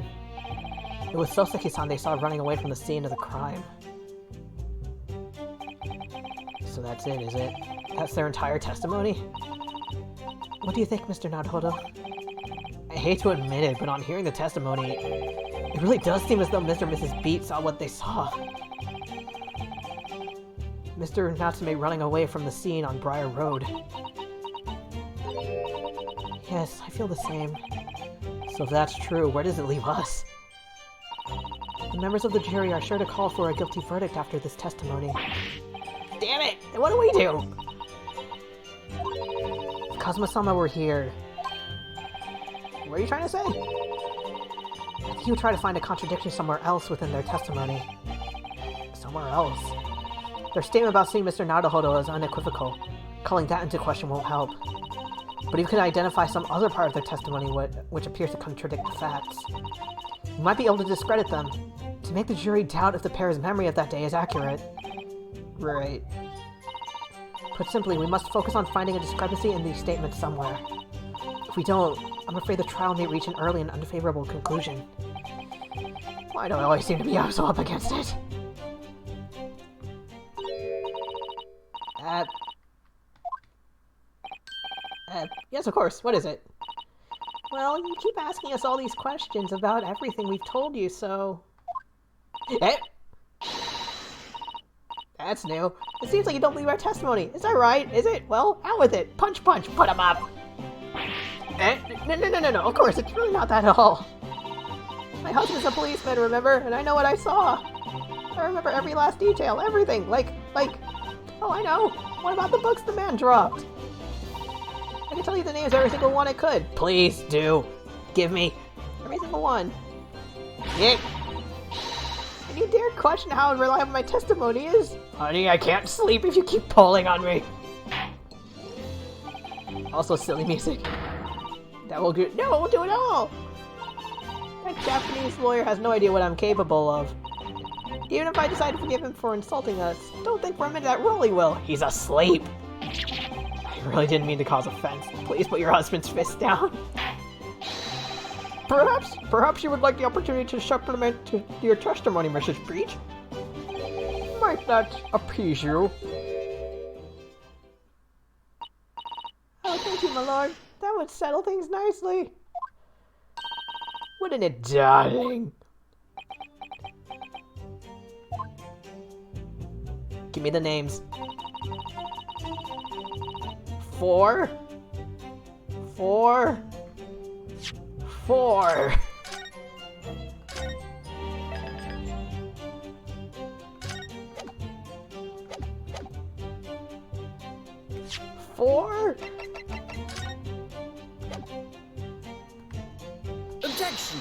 It was Soseki-san they saw running away from the scene of the crime. So that's it, is it? That's their entire testimony? What do you think, Mr. Naruhodo? I hate to admit it, but on hearing the testimony, it really does seem as though Mr. and Mrs. Beat saw what they saw. Mr. Natsume running away from the scene on Briar Road. Yes, I feel the same. So if that's true, where does it leave us? The members of the jury are sure to call for a guilty verdict after this testimony. Damn it! And what do we do? If Kazuma-sama were here... What are you trying to say? I think he would try to find a contradiction somewhere else within their testimony. Somewhere else? Their statement about seeing Mr. Naruhodo is unequivocal. Calling that into question won't help. But if you can identify some other part of their testimony which appears to contradict the facts, you might be able to discredit them, to make the jury doubt if the pair's memory of that day is accurate. Right. Put simply, we must focus on finding a discrepancy in these statements somewhere. If we don't, I'm afraid the trial may reach an early and unfavorable conclusion. Why do I always seem to be so up against it? Yes, of course. What is it? Well, you keep asking us all these questions about everything we've told you, so... Eh? That's new. It seems like you don't believe our testimony. Is that right? Is it? Well, out with it. Punch, punch. Put him up. Eh? No. Of course, it's really not that at all. My husband's a policeman, remember? And I know what I saw. I remember every last detail, everything. Like... Oh, I know. What about the books the man dropped? I can tell you the names of every single one I could. Please do. Give me. Every single one. Yeah. And you dare question how reliable my testimony is? Honey, I can't sleep if you keep pulling on me. Also, silly music. That will do. No, it won't do it all. That Japanese lawyer has no idea what I'm capable of. Even if I decide to forgive him for insulting us, don't think for a minute that Rolly will. He's asleep. I really didn't mean to cause offense. Please put your husband's fist down. Perhaps you would like the opportunity to supplement to your testimony, Mrs. Beach. Might that appease you? Oh, thank you, my lord. That would settle things nicely. Wouldn't it, darling? Give me the names. 4. 4. 4. Objection!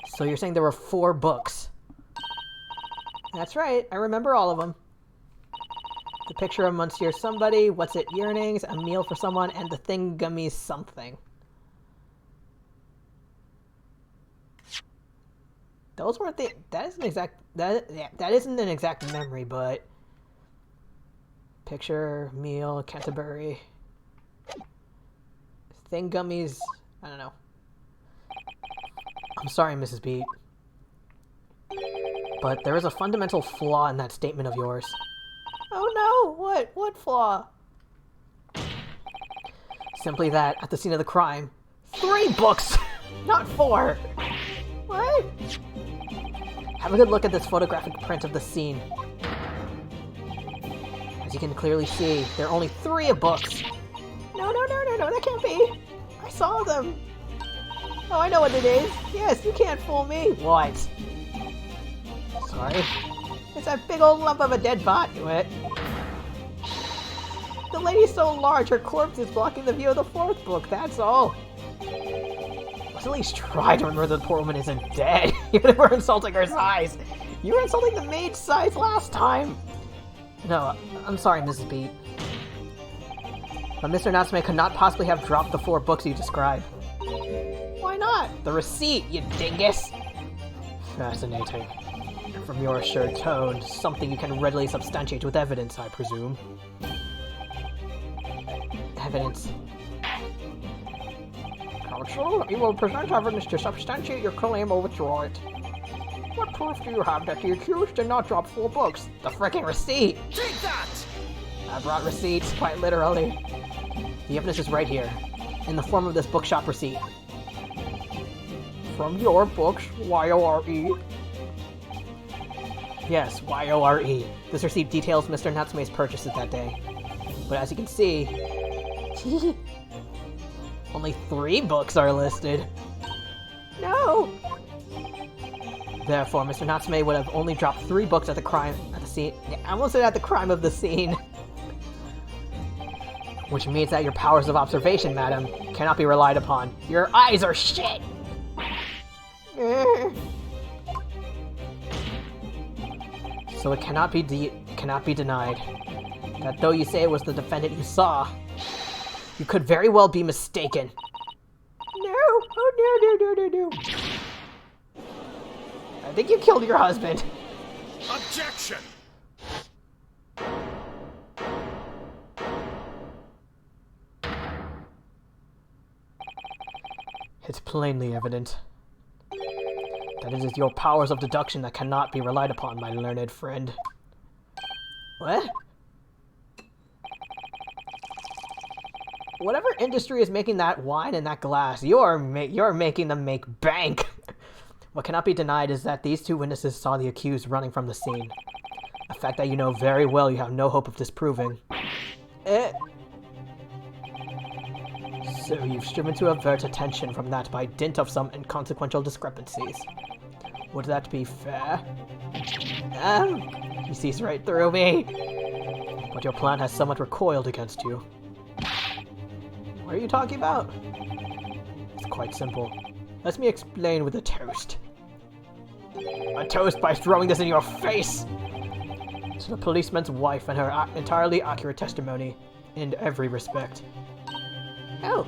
So you're saying there were 4 books? That's right. I remember all of them. The picture of Monsieur somebody, what's it, yearnings, a meal for someone, and the thing gummies something. Those weren't the... That isn't an exact memory, but... Picture, meal, Canterbury... Thing gummies... I don't know. I'm sorry, Mrs. Beat. But there is a fundamental flaw in that statement of yours. Oh no! What? What flaw? Simply that, at the scene of the crime, 3 books, not 4! What? Have a good look at this photographic print of the scene. As you can clearly see, there are only 3 books. No, that can't be! I saw them! Oh, I know what it is! Yes, you can't fool me! What? Sorry? It's that big old lump of a dead body. What? The lady's so large, her corpse is blocking the view of the 4th book, that's all. Let's at least try to remember the poor woman isn't dead. You were insulting her size. You were insulting the maid's size last time. No, I'm sorry, Mrs. Beat. But Mr. Natsume could not possibly have dropped the 4 books you described. Why not? The receipt, you dingus! Fascinating. From your assured tone, something you can readily substantiate with evidence, I presume. Evidence. Counsel, you will present evidence to substantiate your claim or withdraw it. What proof do you have that the accused did not drop 4 books? The frickin' receipt! Take that! I brought receipts, quite literally. The evidence is right here, in the form of this bookshop receipt. From your books, Y-O-R-E? Yes, Y-O-R-E. This receipt details Mr. Natsume's purchases that day. But as you can see, only 3 books are listed. No! Therefore, Mr. Natsume would have only dropped 3 books at the scene. I almost said at the crime of the scene. Which means that your powers of observation, madam, cannot be relied upon. Your eyes are shit! So it cannot be denied that though you say it was the defendant you saw, you could very well be mistaken. No! Oh, no. I think you killed your husband. Objection! It's plainly evident that it is your powers of deduction that cannot be relied upon, my learned friend. What? Whatever industry is making that wine and that glass, you're making them make bank. What cannot be denied is that these two witnesses saw the accused running from the scene. A fact that you know very well you have no hope of disproving. So you've striven to avert attention from that by dint of some inconsequential discrepancies. Would that be fair? He sees right through me. But your plan has somewhat recoiled against you. What are you talking about? It's quite simple. Let me explain with a toast. A toast by throwing this in your face! To the policeman's wife and her entirely accurate testimony in every respect. Oh.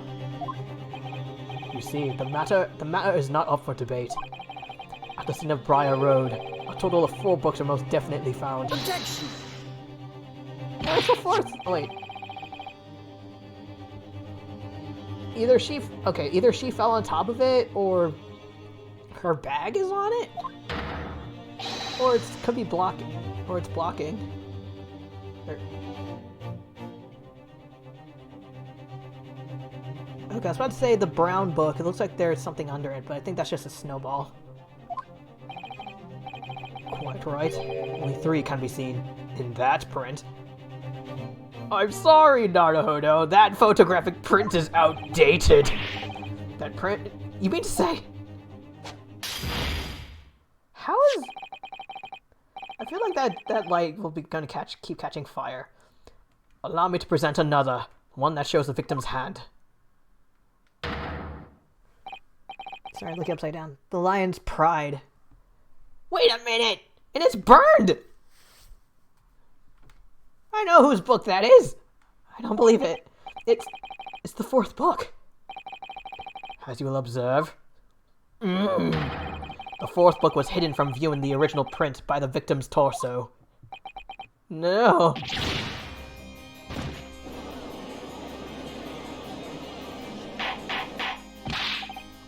You see, the matter is not up for debate. At the scene of Briar Road, a total of 4 books are most definitely found. Objection! Where's the 4th? Oh, wait. Either she fell on top of it, or her bag is on it, or it could be blocking, or it's blocking. Okay, I was about to say the brown book. It looks like there's something under it, but I think that's just a snowball. Quite right. Only 3 can be seen in that print. I'm sorry, Naruhodo. That photographic print is outdated. That print? You mean to say? How is? I feel like that light will be gonna keep catching fire. Allow me to present another, one that shows the victim's hand. Sorry, look upside down. The Lion's Pride. Wait a minute! And it's burned! I know whose book that is! I don't believe it. It's the 4th book. As you will observe. The 4th book was hidden from view in the original print by the victim's torso. No.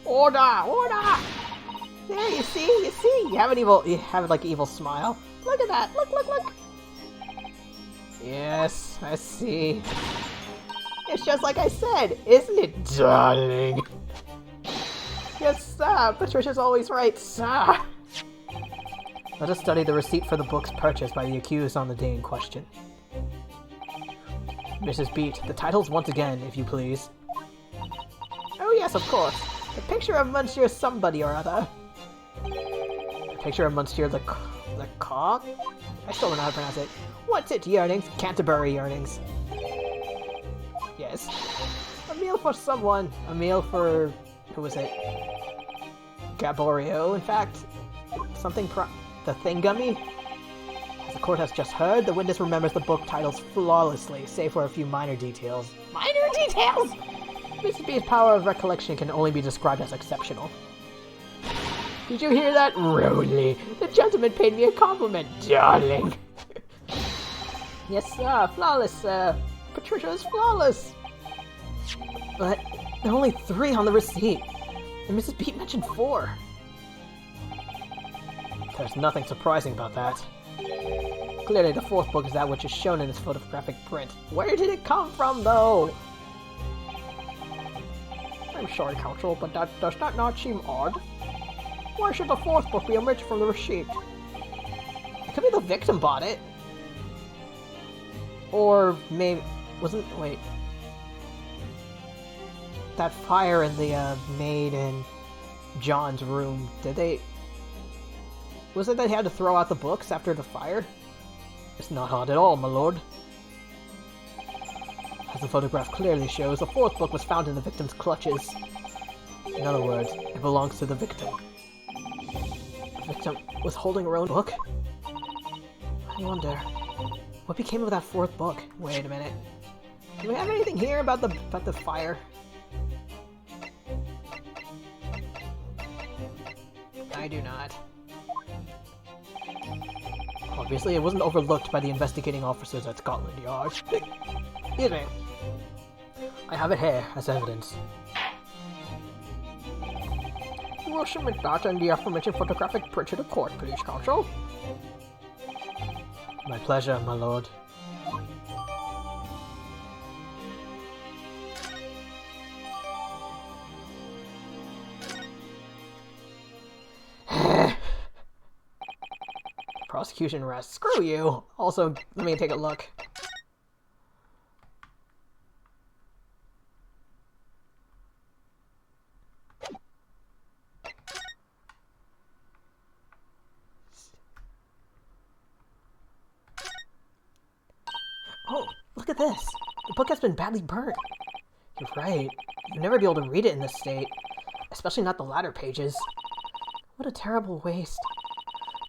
Order! Order! There, you see? You have like an evil smile. Look at that! Look! Yes, I see. It's just like I said, isn't it, darling? Yes, sir. Patricia's always right, sir. Let us study the receipt for the books purchased by the accused on the day in question. Mrs. Beat, the titles once again, if you please. Oh yes, of course. The picture of Monsieur somebody or other. The picture of Monsieur the Cock? I still don't know how to pronounce it. What's it, yearnings? Canterbury yearnings. Yes. A meal for someone. A meal for... who was it? Gaborio, in fact. Something the Thingummy? As the court has just heard, the witness remembers the book titles flawlessly, save for a few minor details. Minor details?! Mrs. B's power of recollection can only be described as exceptional. Did you hear that? Rudely. The gentleman paid me a compliment, darling. Yes, sir. Flawless, sir. Patricia is flawless. But there are only 3 on the receipt, and Mrs. Beat mentioned 4. There's nothing surprising about that. Clearly, the 4th book is that which is shown in this photographic print. Where did it come from, though? I'm sorry, Counsel, but does that not seem odd? Why should the 4th book be omitted from the receipt? It could be the victim bought it. Or maybe... wait. That fire in the maid and John's room, did they... was it that they had to throw out the books after the fire? It's not odd at all, my lord. As the photograph clearly shows, the 4th book was found in the victim's clutches. In other words, it belongs to the victim. The victim was holding her own book? I wonder, what became of that 4th book? Wait a minute. Do we have anything here about the fire? I do not. Obviously, it wasn't overlooked by the investigating officers at Scotland Yard. Excuse me. I have it here as evidence. You will submit that and the aforementioned photographic print to the court, please, Counsel. My pleasure, my lord. prosecution rests. Screw you! Also, let me take a look. Oh, look at this! The book has been badly burnt. You're right. You'd never be able to read it in this state. Especially not the latter pages. What a terrible waste.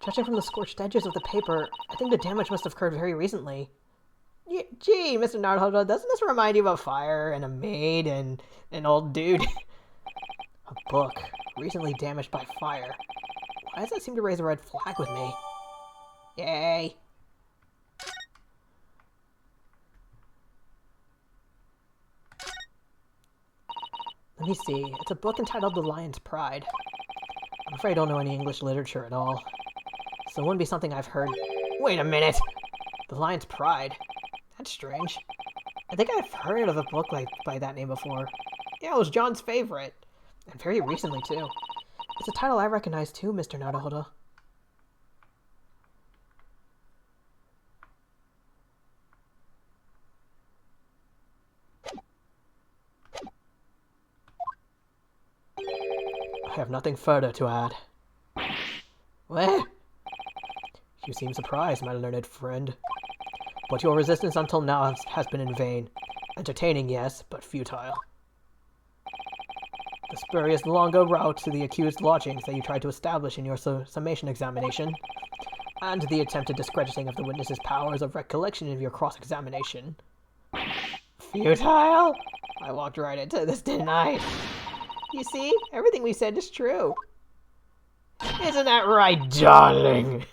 Judging from the scorched edges of the paper, I think the damage must have occurred very recently. Gee, Mr. Naruto, doesn't this remind you of a fire and a maid and an old dude? A book, recently damaged by fire. Why does that seem to raise a red flag with me? Yay! Let me see. It's a book entitled The Lion's Pride. I'm afraid I don't know any English literature at all. So it wouldn't be something I've heard. Wait a minute! The Lion's Pride. That's strange. I think I've heard of a book by that name before. Yeah, it was John's favorite. And very recently, too. It's a title I recognize too, Mr. Naruto. I have nothing further to add. What? You seem surprised, my learned friend. But your resistance until now has been in vain. Entertaining, yes, but futile. The spurious longer route to the accused lodgings that you tried to establish in your summation examination, and the attempted discrediting of the witness's powers of recollection in your cross-examination. Futile? I walked right into this, didn't I? You see, everything we said is true. Isn't that right, darling?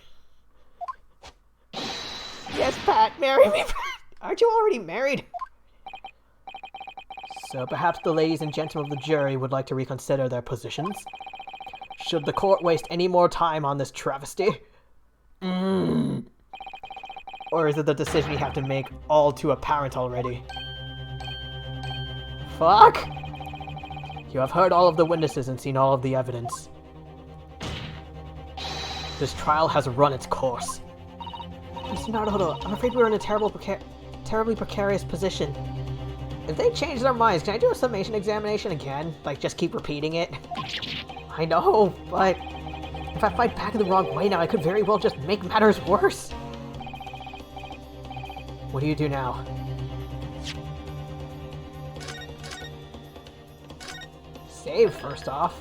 Yes, Pat, marry me, Pat. Aren't you already married? So perhaps the ladies and gentlemen of the jury would like to reconsider their positions? Should the court waste any more time on this travesty? Or is it the decision you have to make all too apparent already? Fuck! You have heard all of the witnesses and seen all of the evidence. This trial has run its course. Mr. Naruto, I'm afraid we're in a terribly precarious position. If they change their minds, can I do a summation examination again? Like, just keep repeating it? I know, but if I fight back in the wrong way now, I could very well just make matters worse. What do you do now? Save, first off.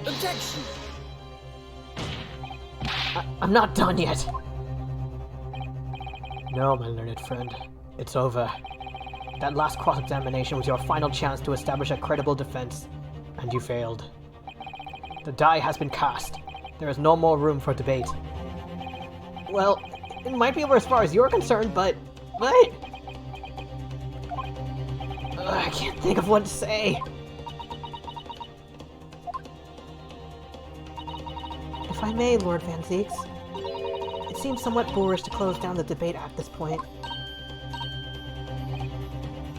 Objection! I'm not done yet. No, my learned friend. It's over. That last cross-examination was your final chance to establish a credible defense, and you failed. The die has been cast. There is no more room for debate. Well, it might be over as far as you're concerned, but... What? I can't think of what to say. If I may, Lord Van Zieks, it seems somewhat boorish to close down the debate at this point.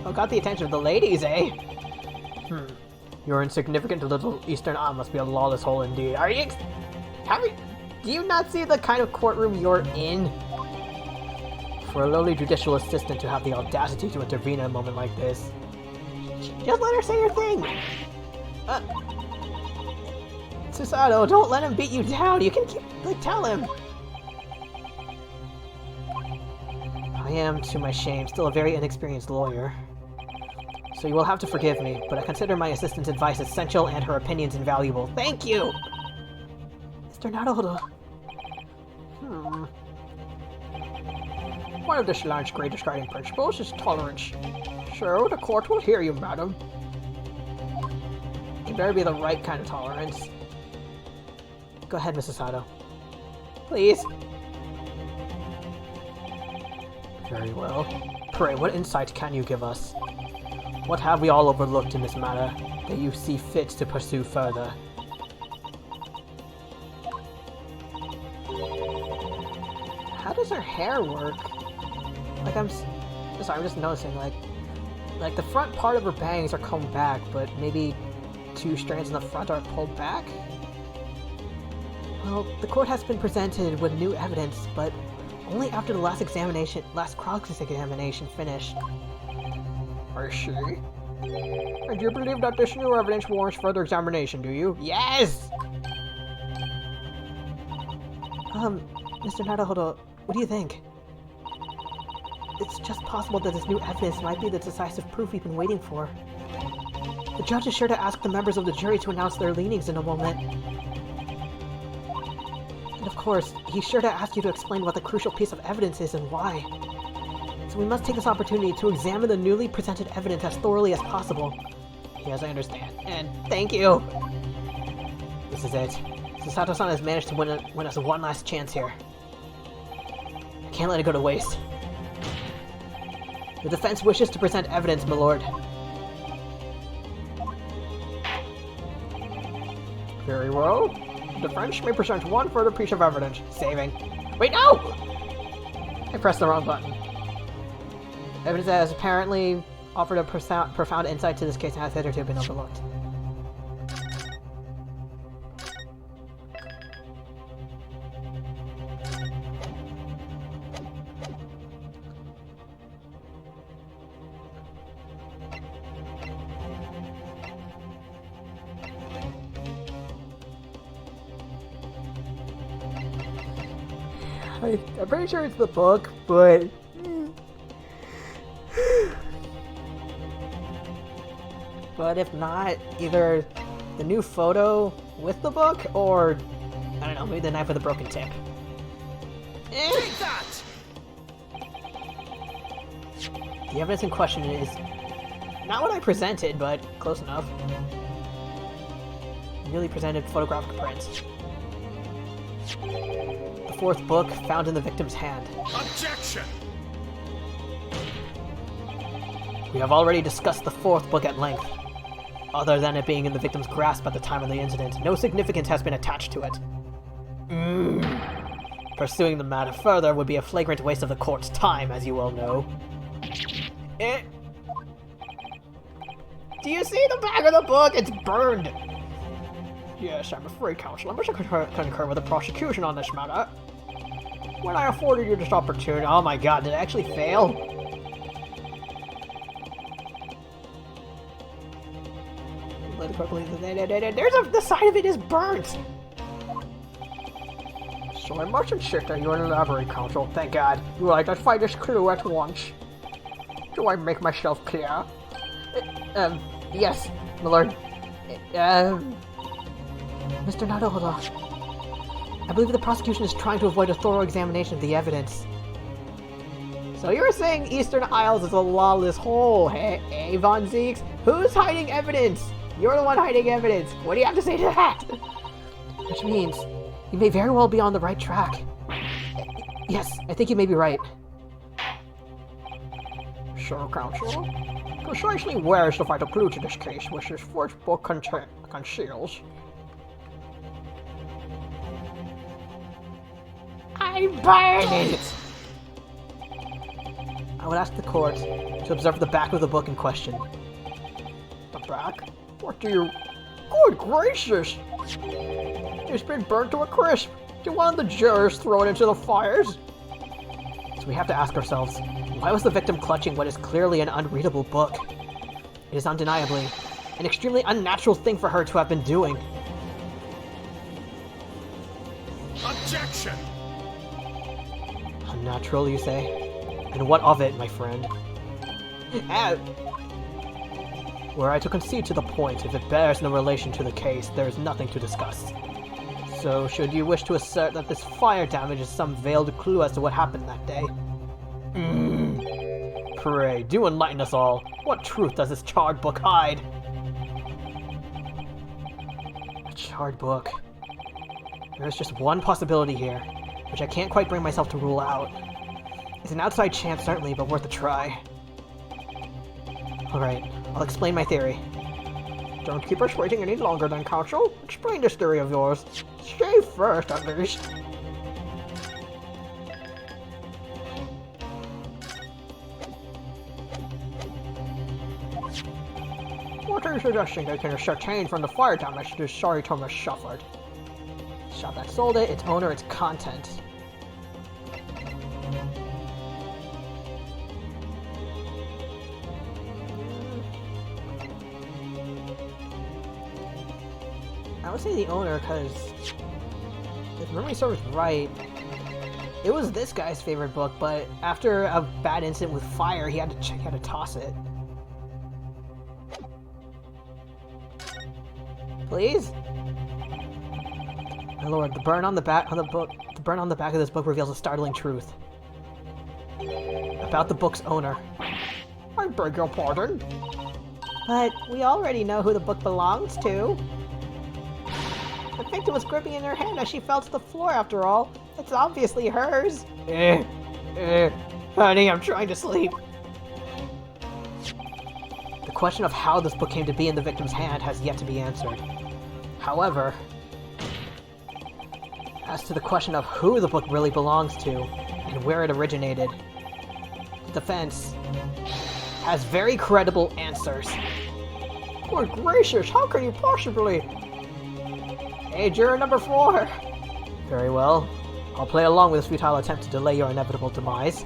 Oh, got the attention of the ladies, eh? Your insignificant little Eastern Isle must be a lawless hole indeed. Are you... do you not see the kind of courtroom you're in? For a lowly judicial assistant to have the audacity to intervene in a moment like this. Just let her say her thing! Susato, don't let him beat you down! You can tell him! I am, to my shame, still a very inexperienced lawyer. So you will have to forgive me, but I consider my assistant's advice essential and her opinions invaluable. Thank you! Mr. Naruto. One of this land's greatest guiding principles is tolerance. Sure, the court will hear you, madam. It better be the right kind of tolerance. Go ahead, Mrs. Sato. Please. Very well. Pray, what insight can you give us? What have we all overlooked in this matter that you see fit to pursue further? does her hair work? Like, sorry, I'm just noticing, like the front part of her bangs are combed back, but maybe 2 strands in the front are pulled back? Well, the court has been presented with new evidence, but only after the last Chronicles examination finished. I see. And you believe that this new evidence warrants further examination, do you? Yes! Mr. Naruhodo, what do you think? It's just possible that this new evidence might be the decisive proof we've been waiting for. The judge is sure to ask the members of the jury to announce their leanings in a moment. And of course, he's sure to ask you to explain what the crucial piece of evidence is and why. So we must take this opportunity to examine the newly presented evidence as thoroughly as possible. Yes, I understand. And thank you! This is it. Sasato-san has managed to win us one last chance here. I can't let it go to waste. The defense wishes to present evidence, my lord. Very well. The defense may present one further piece of evidence. Saving. Wait, no! I pressed the wrong button. Evidence that has apparently offered a profound insight to this case and has hitherto been overlooked. I'm pretty sure it's the book, but... But if not, either the new photo with the book, or, I don't know, maybe the knife with a broken tip. Take that! The evidence in question is not what I presented, but close enough. Newly presented photographic prints. The 4th book found in the victim's hand. Objection! We have already discussed the 4th book at length. Other than it being in the victim's grasp at the time of the incident, no significance has been attached to it. Pursuing the matter further would be a flagrant waste of the court's time, as you well know. Do you see the back of the book? It's burned! Yes, I'm afraid, counsel, I must concur with the prosecution on this matter. When I afforded you this opportunity... Oh my god, did it actually fail? The side of it is burnt! So I must insist that you elaborate, counsel. Thank God. You will identify this clue at once. Do I make myself clear? Yes, my lord. Mr. Naruhodo, I believe the prosecution is trying to avoid a thorough examination of the evidence. So you're saying Eastern Isles is a lawless hole, hey, Von Zeeks? Who's hiding evidence? You're the one hiding evidence. What do you have to say to that? Which means you may very well be on the right track. Yes, I think you may be right. So, counsel, precisely where is the vital clue to this case which this 4th book conceals? I burn it! I would ask the court to observe the back of the book in question. The back? What do you... Good gracious! It's been burnt to a crisp! Do one of the jurors throw it into the fires? So we have to ask ourselves, why was the victim clutching what is clearly an unreadable book? It is undeniably an extremely unnatural thing for her to have been doing. Objection! Unnatural, you say? And what of it, my friend? Were I to concede to the point, if it bears no relation to the case, there is nothing to discuss. So, should you wish to assert that this fire damage is some veiled clue as to what happened that day? Pray, do enlighten us all. What truth does this charred book hide? A charred book. There is just one possibility here, which I can't quite bring myself to rule out. It's an outside chance, certainly, but worth a try. Alright, I'll explain my theory. Don't keep us waiting any longer then, counsel. Explain this theory of yours. Stay first, at least. I'm suggesting they can ascertain from the fire damage this sorry Tom has suffered. Shop that sold it, its owner, its content. I would say the owner, because if memory serves right, it was this guy's favorite book, but after a bad incident with fire, he had to toss it. Please? My lord, the burn on the back of this book reveals a startling truth about the book's owner. I beg your pardon? But we already know who the book belongs to. The victim was gripping in her hand as she fell to the floor, after all. It's obviously hers. Honey, I'm trying to sleep. The question of how this book came to be in the victim's hand has yet to be answered. However, as to the question of who the book really belongs to and where it originated, the defense has very credible answers. Good gracious, how can you possibly? Hey, juror number 4. Very well. I'll play along with this futile attempt to delay your inevitable demise.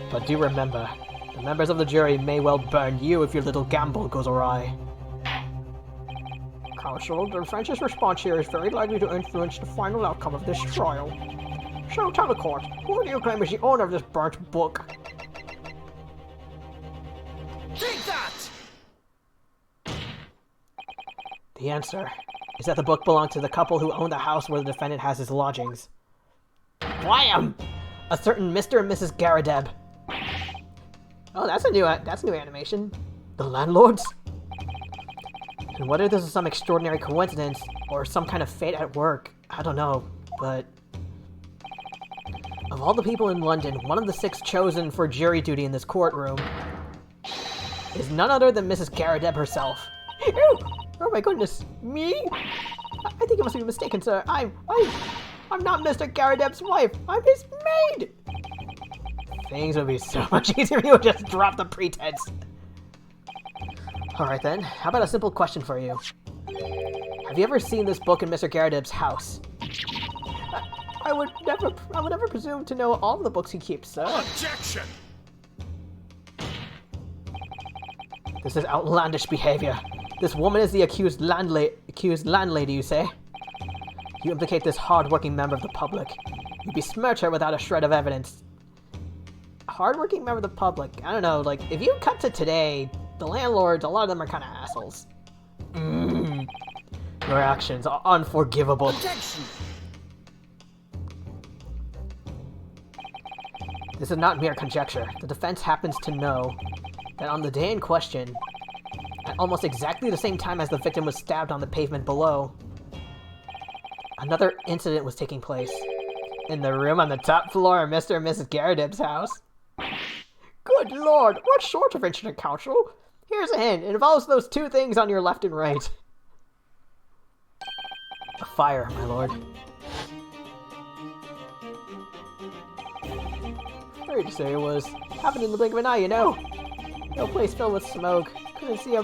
But do remember, the members of the jury may well burn you if your little gamble goes awry. Counsel, the defense's response here is very likely to influence the final outcome of this trial. So tell the court, who do you claim is the owner of this burnt book? Take that! The answer is that the book belonged to the couple who owned the house where the defendant has his lodgings. Wham! A certain Mr. and Mrs. Garadeb. Oh, that's a new animation. The landlords? And whether this is some extraordinary coincidence or some kind of fate at work, I don't know, but of all the people in London, one of the 6 chosen for jury duty in this courtroom is none other than Mrs. Garadeb herself. Oh my goodness, me? I think you must be mistaken, sir. I'm not Mr. Garadeb's wife. I'm his maid. Things would be so much easier if you would just drop the pretense. Alright then, how about a simple question for you? Have you ever seen this book in Mr. Garadeb's house? I would never presume to know all of the books he keeps, sir. Objection! This is outlandish behavior. This woman is the accused landlady, you say? You implicate this hard-working member of the public. You besmirch her without a shred of evidence. Hard-working member of the public? I don't know, like, if you cut to today, the landlords, a lot of them are kind of assholes. Your actions are unforgivable. Objection! This is not mere conjecture. The defense happens to know that on the day in question, at almost exactly the same time as the victim was stabbed on the pavement below, another incident was taking place in the room on the top floor of Mr. and Mrs. Garadeb's house. Good lord, what sort of incident, counsel? Here's a hint. It involves those 2 things on your left and right. A fire, my lord. Sorry to say it was. Happened in the blink of an eye, you know. No place filled with smoke. Couldn't see a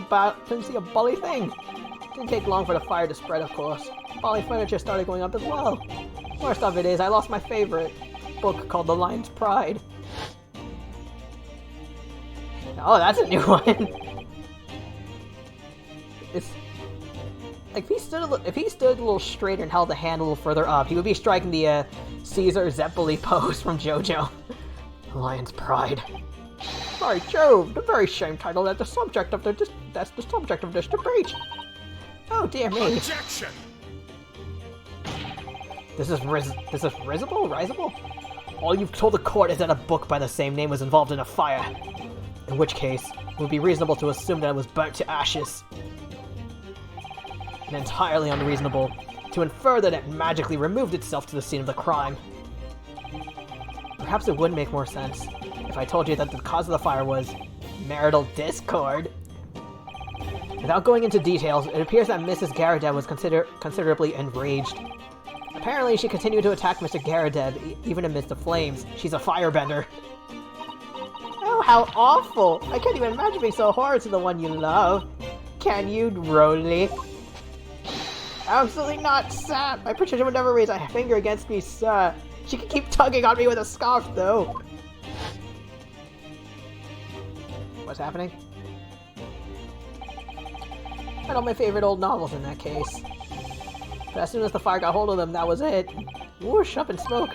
bully thing. Didn't take long for the fire to spread, of course. Bully furniture started going up as well. Worst of it is, I lost my favorite book called The Lion's Pride. Oh, that's a new one. It's like if he stood a little straighter and held the hand a little further up, he would be striking the Caesar Zeppeli pose from JoJo. The Lion's Pride. By Jove, the very same title that's the subject of this debate. Oh dear me. Objection! This is risible? All you've told the court is that a book by the same name was involved in a fire. In which case, it would be reasonable to assume that it was burnt to ashes. And entirely unreasonable to infer that it magically removed itself to the scene of the crime. Perhaps it would make more sense if I told you that the cause of the fire was marital discord. Without going into details, it appears that Mrs. Garadeb was considerably enraged. Apparently, she continued to attack Mr. Garadeb even amidst the flames. She's a firebender. Oh, how awful! I can't even imagine being so horrid to the one you love. Can you, Rolly? Absolutely not, sir. My Patricia would never raise a finger against me, sir. She can keep tugging on me with a scarf, though. What's happening? I know my favorite old novels in that case. But as soon as the fire got hold of them, that was it. Whoosh, up in smoke.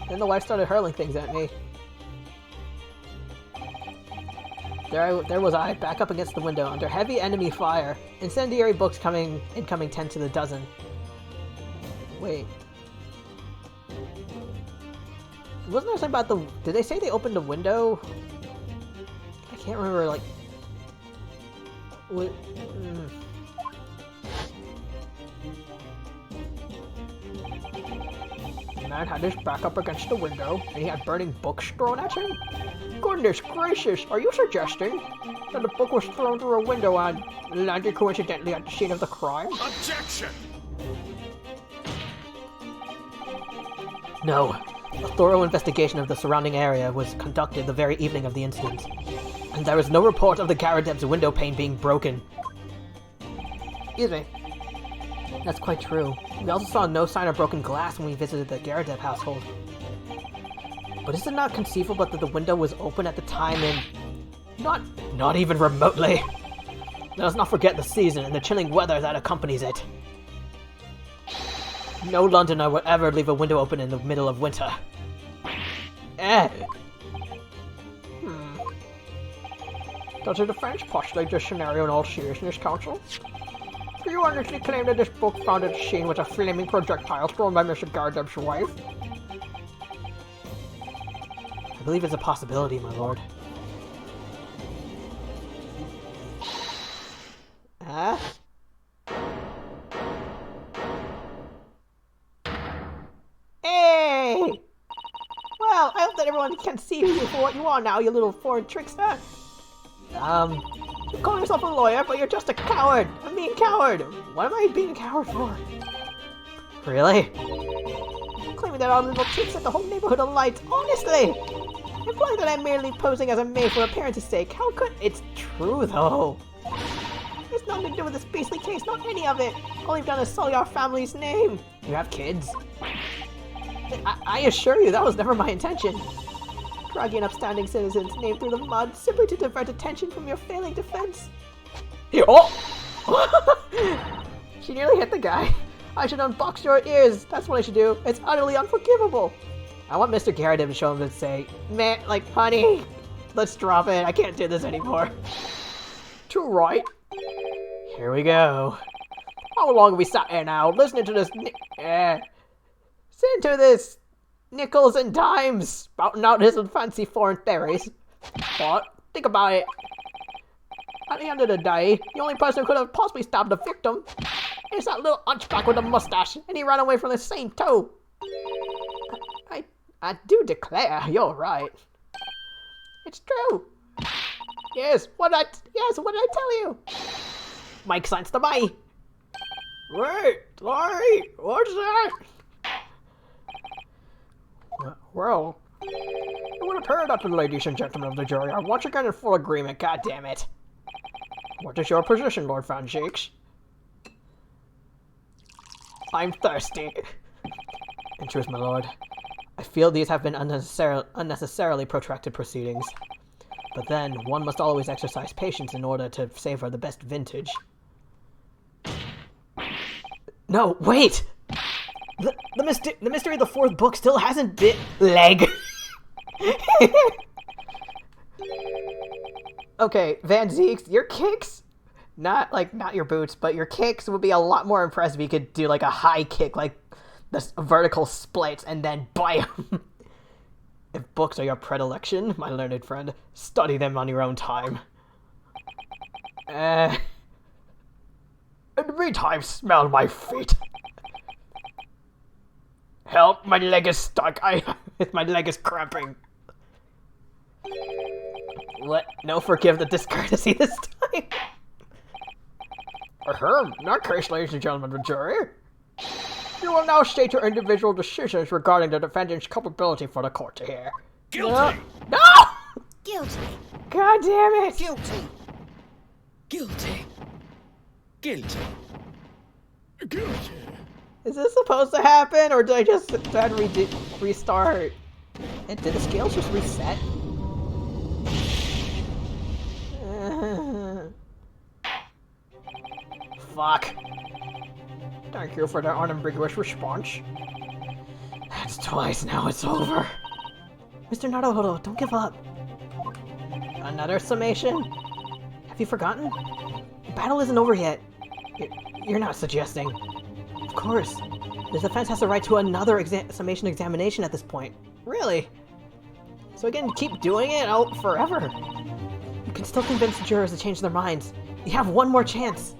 Then the wife started hurling things at me. There was I, back up against the window, under heavy enemy fire. Incendiary books incoming 10 to the dozen. Wait. Wasn't there something about the... Did they say they opened a window? I can't remember, like... What... The man had his back up against the window, and he had burning books thrown at him? Goodness gracious, are you suggesting that the book was thrown through a window and landed coincidentally at the scene of the crime? Objection! No. A thorough investigation of the surrounding area was conducted the very evening of the incident, and there was no report of the Garadeb's window pane being broken. Excuse me. That's quite true. We also saw no sign of broken glass when we visited the Garadeb household. But is it not conceivable that the window was open at the time and... Not even remotely! Let us not forget the season and the chilling weather that accompanies it. No Londoner would ever leave a window open in the middle of winter. Does the defense postulate this scenario in all seriousness, counsel? Do you honestly claim that this book found at the scene was a flaming projectile thrown by Mr. Garadeb's wife? I believe it's a possibility, my lord. Huh? Hey! Well, I hope that everyone can see you for what you are now, you little foreign trickster. You call yourself a lawyer, but you're just a coward! A mean coward! What am I being a coward for? Really? Claiming that our little trick set the whole neighborhood alight, honestly! Implying that I'm merely posing as a maid for appearance's sake, how could— It's true, though. It's nothing to do with this beastly case, not any of it! All you've done is sully our family's name! You have kids? I assure you, that was never my intention. Dragging upstanding citizens' name through the mud simply to divert attention from your failing defense. Oh! She nearly hit the guy. I should unbox your ears. That's what I should do. It's utterly unforgivable. I want Mr. Garadeb to show him and say, Man, like, honey, let's drop it. I can't do this anymore. Too right. here we go. How long have we sat here now, listening to this, nickels and dimes, spouting out his fancy foreign theories. But, think about it. At the end of the day, the only person who could have possibly stabbed the victim is that little hunchback with a mustache, and he ran away from the same toe. I do declare, you're right. It's true. Yes, what did I tell you? Mike signs to buy. Wait, sorry, what's that? Well, it would appear that the ladies and gentlemen of the jury are once again in full agreement, God damn it. What is your position, Lord Fanshakes? I'm thirsty. In truth, my lord, I feel these have been unnecessarily protracted proceedings. But then, one must always exercise patience in order to savor the best vintage. No, wait! The mystery of the fourth book still hasn't been... Leg! Okay, Van Zeeks, your kicks, not your boots, but your kicks would be a lot more impressive if you could do like a high kick, like this vertical splits, and then bam! If books are your predilection, my learned friend, study them on your own time. In the meantime, smell my feet. Help, my leg is stuck. My leg is cramping. What? No, forgive the discourtesy this time. In that case, ladies and gentlemen of the jury, you will now state your individual decisions regarding the defendant's culpability for the court to hear. Guilty! No! Guilty. God damn it! Guilty. Guilty. Guilty. Guilty. Is this supposed to happen, or did I just had to restart? And did the scales just reset? Fuck. Thank you for the unambiguous response. That's twice now, it's over. Mr. Naruhodo, don't give up. Another summation? Have you forgotten? The battle isn't over yet. You're not suggesting. Of course. The defense has the right to another summation examination at this point. Really? So I can keep doing it out forever? You can still convince the jurors to change their minds. You have one more chance.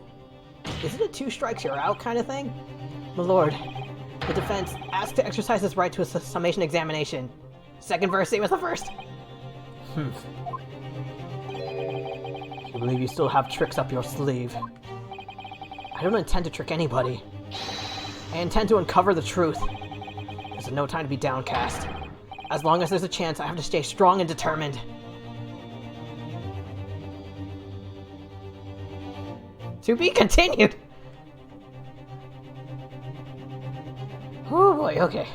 Is it a 2 strikes you're out kind of thing? My lord, the defense asks to exercise its right to a summation examination. Second verse, same as the first. I believe you still have tricks up your sleeve. I don't intend to trick anybody. I intend to uncover the truth. There's no time to be downcast. As long as there's a chance, I have to stay strong and determined. To be continued! Oh boy, okay.